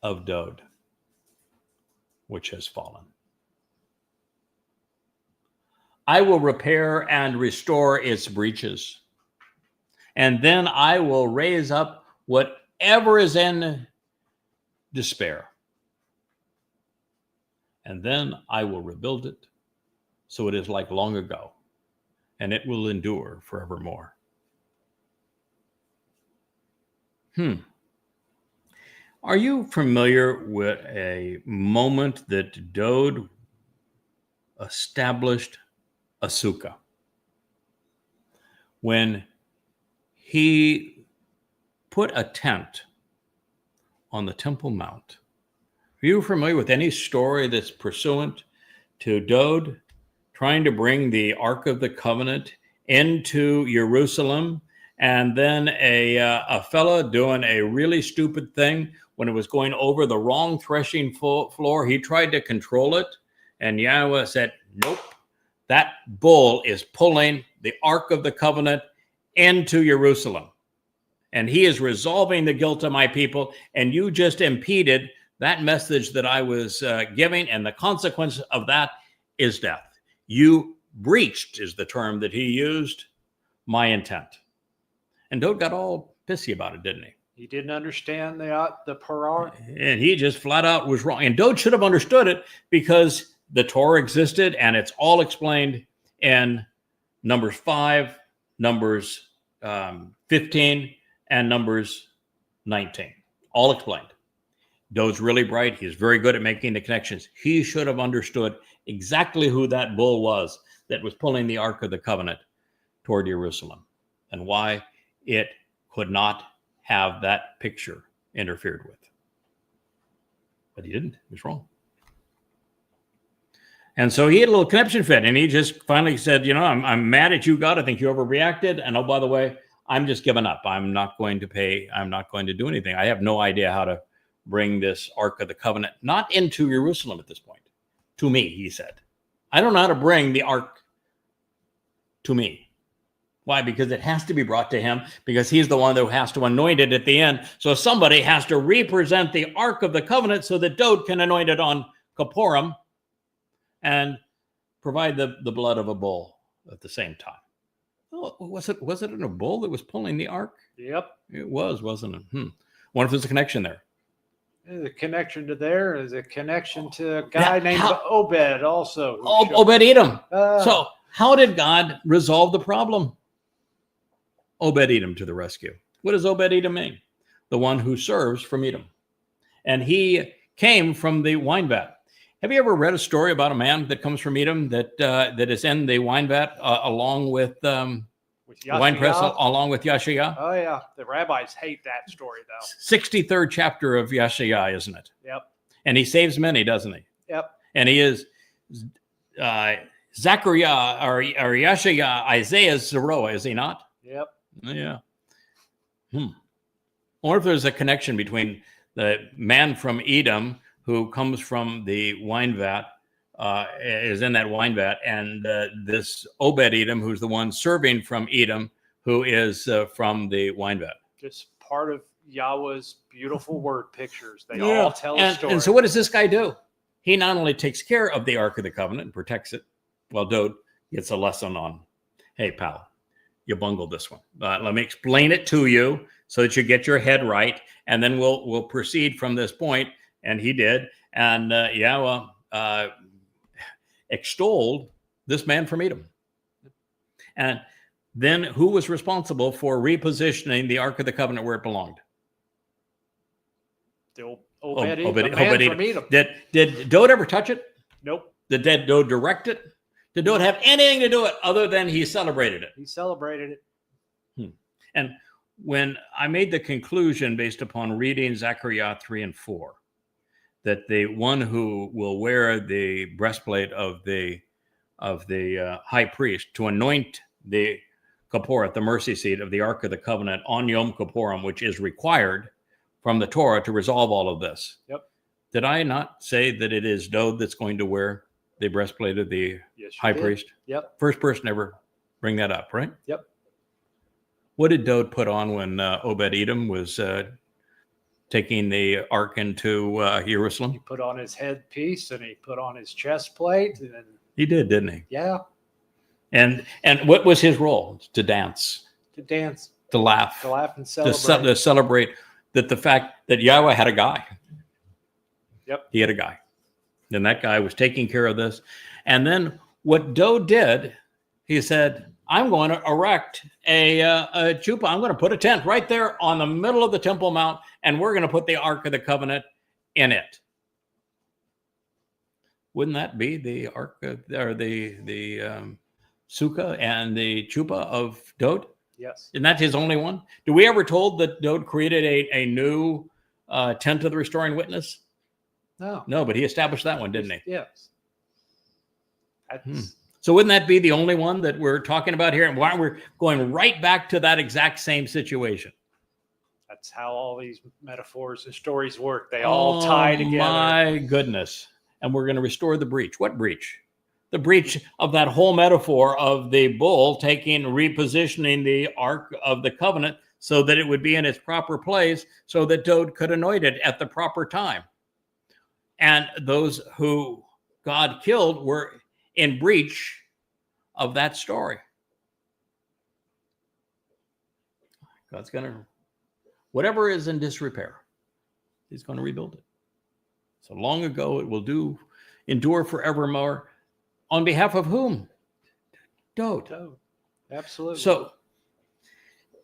of Dode, which has fallen. I will repair and restore its breaches, and then I will raise up whatever is in despair, and then I will rebuild it so it is like long ago, and it will endure forevermore. Are you familiar with a moment that Dode established a Sukah? When he put a tent on the Temple Mount. Are you familiar with any story that's pursuant to Dowd trying to bring the Ark of the Covenant into Jerusalem, and then a fella doing a really stupid thing when it was going over the wrong threshing floor? He tried to control it, and Yahweh said, nope, that bull is pulling the Ark of the Covenant into Jerusalem. And he is resolving the guilt of my people, and you just impeded that message that I was giving, and the consequence of that is death. You breached, is the term that he used, my intent. And Dowd got all pissy about it, didn't he? He didn't understand the priority. And he just flat out was wrong. And Dowd should have understood it, because the Torah existed, and it's all explained in Numbers 5, Numbers 15, and Numbers 19. All explained. Dowd's really bright. He's very good at making the connections. He should have understood exactly who that bull was that was pulling the Ark of the Covenant toward Jerusalem, and why it could not have that picture interfered with. But he didn't. He was wrong. And so he had a little conniption fit, and he just finally said, you know, I'm mad at you, God. I think you overreacted. And oh, by the way, I'm just giving up. I'm not going to pay. I'm not going to do anything. I have no idea how to bring this Ark of the Covenant, not into Jerusalem at this point. To me, he said. I don't know how to bring the Ark to me. Why? Because it has to be brought to him, because he's the one that has to anoint it at the end. So somebody has to represent the Ark of the Covenant so that Dowd can anoint it on 𤤄𤅄𤄉 and provide the blood of a bull at the same time. Oh, was it a bull that was pulling the Ark? Yep. It was, wasn't it? Wonder if there's a connection there. The connection to there is a connection to a guy named Obed also. Obed-Edom. So how did God resolve the problem? Obed-Edom to the rescue. What does Obed-Edom mean? The one who serves from Edom. And he came from the wine vat. Have you ever read a story about a man that comes from Edom that is in the wine vat along with wine press along with Yahowah𤄄𤅄𝐄𝐄? Oh, yeah. The rabbis hate that story, though. 63rd chapter of Yahowah𤄄𤄄, isn't it? Yep. And he saves many, doesn't he? Yep. And he is Zechariah or Yahowah𤄄𝐿, Isaiah's Zeroah, is he not? Yep. Yeah. I wonder if there's a connection between the man from Edom who comes from the wine vat, is in that wine vat, and this Obed-Edom, who's the one serving from Edom, who is from the wine vat. Just part of Yahweh's beautiful word pictures. They all tell a story. And so what does this guy do? He not only takes care of the Ark of the Covenant and protects it, while Dowd gets a lesson on, hey, pal, you bungled this one. Let me explain it to you so that you get your head right, and then we'll proceed from this point. And he did. And Yahweh extolled this man from Edom. And then who was responsible for repositioning the Ark of the Covenant where it belonged? The Obed-Edom, from Edom. Did Dowd ever touch it? Nope. Did Dowd direct it? Did Dowd have anything to do with it other than he celebrated it? He celebrated it. And when I made the conclusion based upon reading Zechariah 3 and 4, that the one who will wear the breastplate of the high priest to anoint the 𤤄𝑅, the mercy seat of the Ark of the Covenant on Yom Kippurim, which is required from the Torah to resolve all of this. Yep. Did I not say that it is Dowd that's going to wear the breastplate of the high priest? Yep. First person ever bring that up, right? Yep. What did Dowd put on when Obed-Edom was taking the Ark into Jerusalem? He put on his headpiece and he put on his chest plate. And he did, didn't he? Yeah. And what was his role? To dance. To dance. To laugh. To laugh and celebrate. To celebrate that the fact that Yahweh had a guy. Yep. He had a guy. And that guy was taking care of this. And then what Dowd did, he said, I'm going to erect a 𤄄𝑅. I'm going to put a tent right there on the middle of the Temple Mount, and we're going to put the Ark of the Covenant in it. Wouldn't that be the Ark or the Sukah and the 𤄄𝑅 of Dowd? Yes. Isn't that his only one? Do we ever told that Dowd created a new tent of the restoring witness? No. No, but he established that one, didn't he? Yes. That's, So wouldn't that be the only one that we're talking about here? And why we're going right back to that exact same situation? that's how all these metaphors and stories work. They all tie together. My goodness. And we're going to restore the breach. What breach? The breach of that whole metaphor of the bull repositioning the Ark of the Covenant so that it would be in its proper place so that Dowd could anoint it at the proper time. And those who God killed were in breach of that story. God's going to, whatever is in disrepair, he's going to rebuild it. So long ago, it will endure forevermore. On behalf of whom? Dowd. Absolutely. So,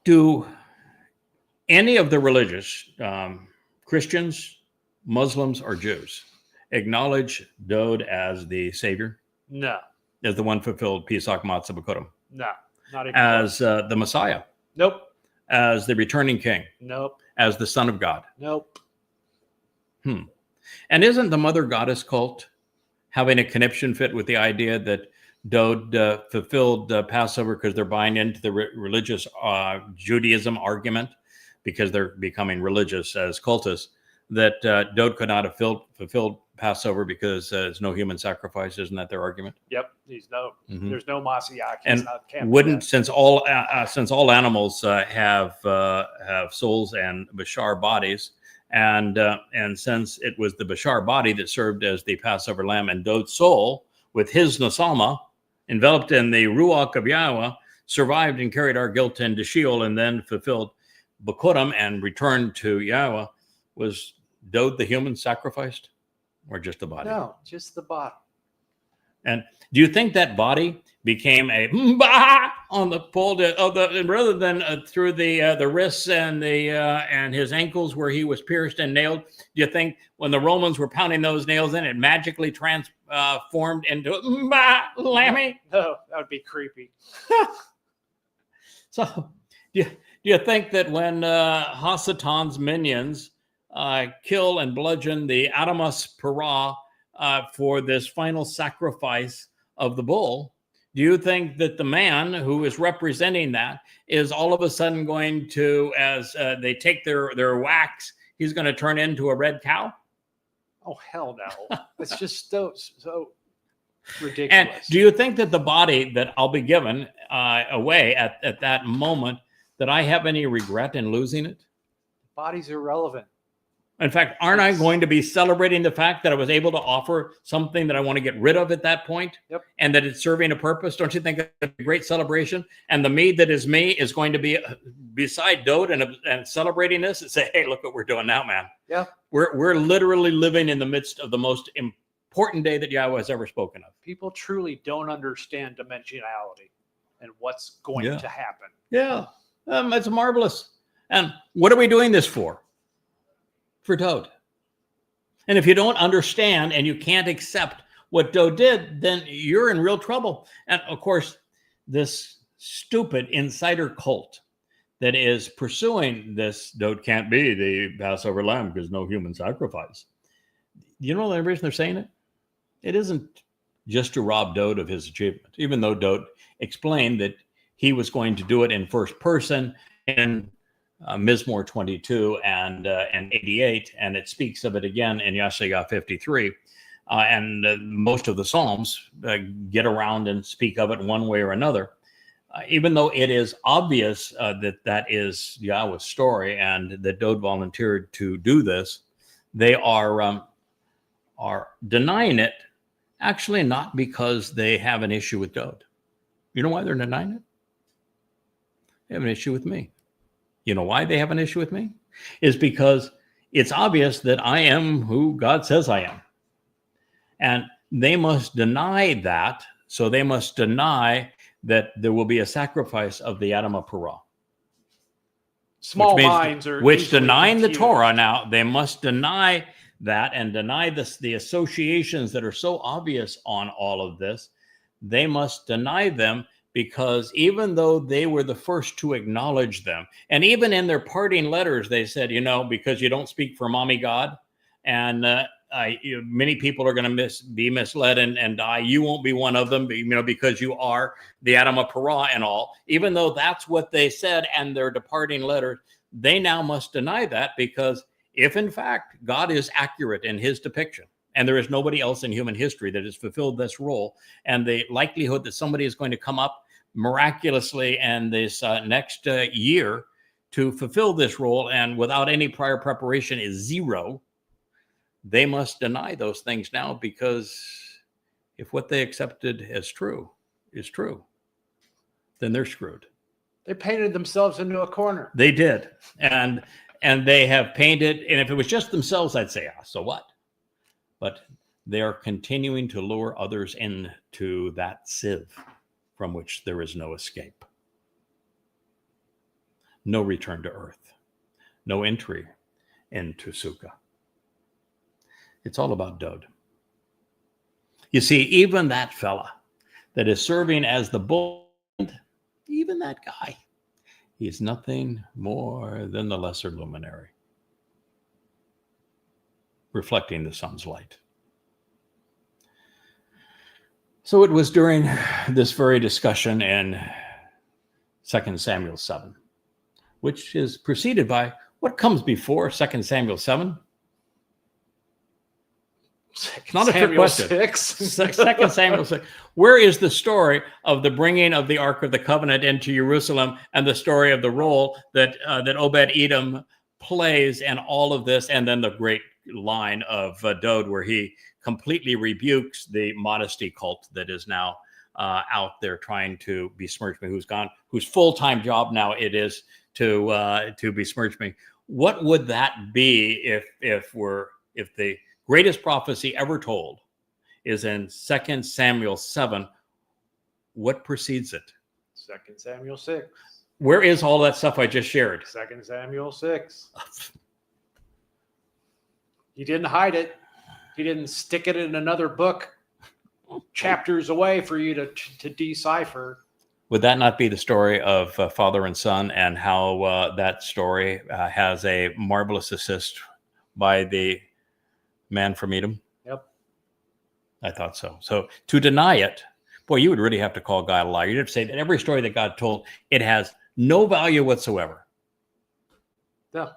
do any of the religious, Christians, Muslims, or Jews, acknowledge Dowd as the Savior? No. As the one fulfilled 𝐤𐄅𐤄𐤄𝐄𝐿? No. Not even as the Messiah? Nope. As the returning King? Nope. As the Son of God? Nope. And isn't the Mother Goddess cult having a conniption fit with the idea that Dowd fulfilled Passover because they're buying into the religious Judaism argument, because they're becoming religious as cultists, that Dowd could not have fulfilled Passover because there's no human sacrifice? Isn't that their argument? Yep. There's no Masiach. And wouldn't, since all animals have souls and bashar bodies, and since it was the bashar body that served as the Passover lamb, and Dowd's soul, with his nasama, enveloped in the ruach of Yahweh, survived and carried our guilt into Sheol, and then fulfilled Bikurim and returned to Yahweh, was Dowd the human sacrificed, or just the body? No, just the body. And do you think that body became a on the pole rather than through the wrists and and his ankles where he was pierced and nailed? Do you think when the Romans were pounding those nails in, it magically transformed into lammy? No, that would be creepy. So do you think that when Hasatan's minions kill and bludgeon the Adamas Parah for this final sacrifice of the bull, do you think that the man who is representing that is all of a sudden going to, as they take their wax, he's going to turn into a red cow? Oh, hell no. It's just so ridiculous. And do you think that the body that I'll be given away at that moment, that I have any regret in losing it? Body's irrelevant. In fact, aren't I going to be celebrating the fact that I was able to offer something that I want to get rid of at that point? Yep. And that it's serving a purpose? Don't you think that's a great celebration? And the me that is me is going to be beside Dowd and celebrating this and say, hey, look what we're doing now, man. Yeah. We're literally living in the midst of the most important day that Yahweh has ever spoken of. People truly don't understand dimensionality and what's going to happen. Yeah. It's marvelous. And what are we doing this for? For Dowd. And if you don't understand and you can't accept what Dowd did, then you're in real trouble. And of course, this stupid insider cult that is pursuing this Dowd can't be the Passover lamb because no human sacrifice. You know the reason they're saying it? It isn't just to rob Dowd of his achievement, even though Dowd explained that he was going to do it in first person in Mizmor 22 and 88, and it speaks of it again in Yeshayah 53. And most of the Psalms get around and speak of it one way or another. Even though it is obvious that is Yahweh's story and that Dowd volunteered to do this, they are denying it, actually not because they have an issue with Dowd. You know why they're denying it? They have an issue with me. You know why they have an issue with me? Is because it's obvious that I am who God says I am. And they must deny that. So they must deny that there will be a sacrifice of the Adamah Parah. Small minds are which denying confused. the Torah now, they must deny that and deny the associations that are so obvious on all of this. They must deny them because even though they were the first to acknowledge them, and even in their parting letters, they said, because you don't speak for mommy God, and many people are going to be misled and die. You won't be one of them, because you are the Adam of Parah and all. Even though that's what they said and their departing letters, they now must deny that, because if in fact God is accurate in his depiction, and there is nobody else in human history that has fulfilled this role, and the likelihood that somebody is going to come up miraculously and this next year to fulfill this role and without any prior preparation is zero, they must deny those things now, because if what they accepted as true is true, then they're screwed. They painted themselves into a corner. They did. And they have painted, and if it was just themselves, I'd say, so what? But they are continuing to lure others into that sieve from which there is no escape. No return to earth. No entry into Sukah. It's all about Dod. You see, even that fella that is serving as the bull, even that guy, he is nothing more than the lesser luminary, reflecting the sun's light. So it was during this very discussion in 2 Samuel 7, which is preceded by what comes before 2 Samuel 7. Not a trick question. 2 Samuel 6. Where is the story of the bringing of the Ark of the Covenant into Jerusalem, and the story of the role that Obed-Edom plays and all of this, and then the great line of Dod where he completely rebukes the modesty cult that is now out there trying to besmirch me, whose full-time job now it is to besmirch me. What would that be if the greatest prophecy ever told is in 2 Samuel 7? What precedes it? 2 Samuel 6. Where is all that stuff I just shared? 2 Samuel 6. He didn't hide it. He didn't stick it in another book chapters away for you to decipher. Would that not be the story of father and son, and how that story has a marvelous assist by the man from Edom? Yep. I thought so. So to deny it, boy, you would really have to call God a liar. You'd have to say that every story that God told, it has no value whatsoever. Yeah.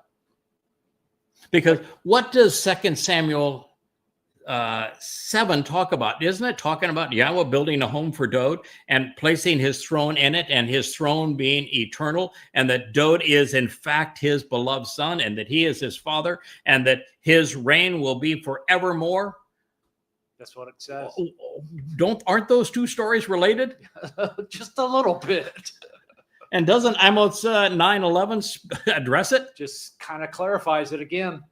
Because what does 2 Samuel 7 talk about? Isn't it talking about Yahweh building a home for Dod and placing his throne in it, and his throne being eternal, and that Dod is in fact his beloved son, and that he is his father, and that his reign will be forevermore? That's what it says. Aren't those two stories related? Just a little bit. And doesn't Amos 9:11 address it? Just kind of clarifies it again.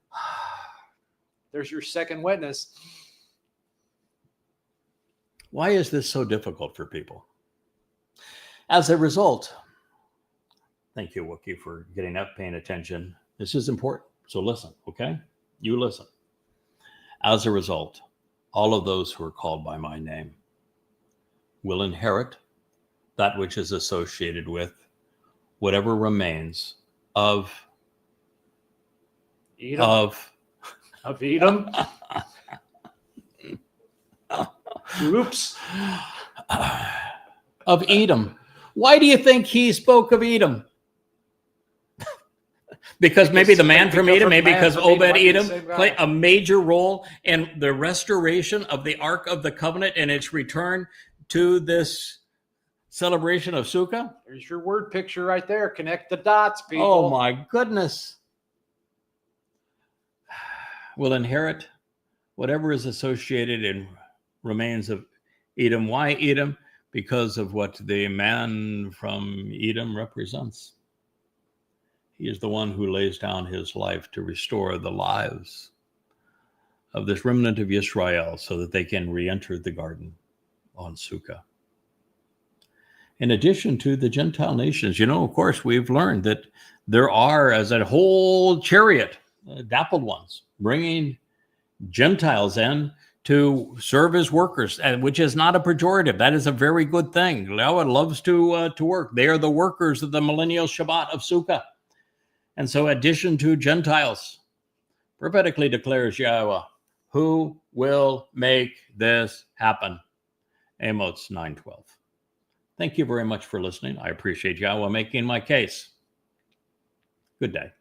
There's your second witness. Why is this so difficult for people? As a result, thank you, Wookie, for getting up, paying attention. This is important. So listen, okay? You listen. As a result, all of those who are called by my name will inherit that which is associated with whatever remains of Edom. Of Edom. Oops. Of Edom. Why do you think he spoke of Edom? Because maybe the man from Edom, maybe because Obed-Edom played a major role in the restoration of the Ark of the Covenant and its return to this celebration of Sukah. There's your word picture right there. Connect the dots, people. Oh my goodness. Will inherit whatever is associated in remains of Edom. Why Edom? Because of what the man from Edom represents. He is the one who lays down his life to restore the lives of this remnant of Israel so that they can re-enter the garden on Sukah. In addition to the Gentile nations, of course, we've learned that there are, as a whole chariot, dappled ones, bringing Gentiles in to serve as workers, which is not a pejorative. That is a very good thing. Yahweh loves to work. They are the workers of the millennial Shabbat of Sukah. And so, addition to Gentiles, prophetically declares Yahweh, who will make this happen? Amos 9:12. Thank you very much for listening. I appreciate Yahweh making my case. Good day.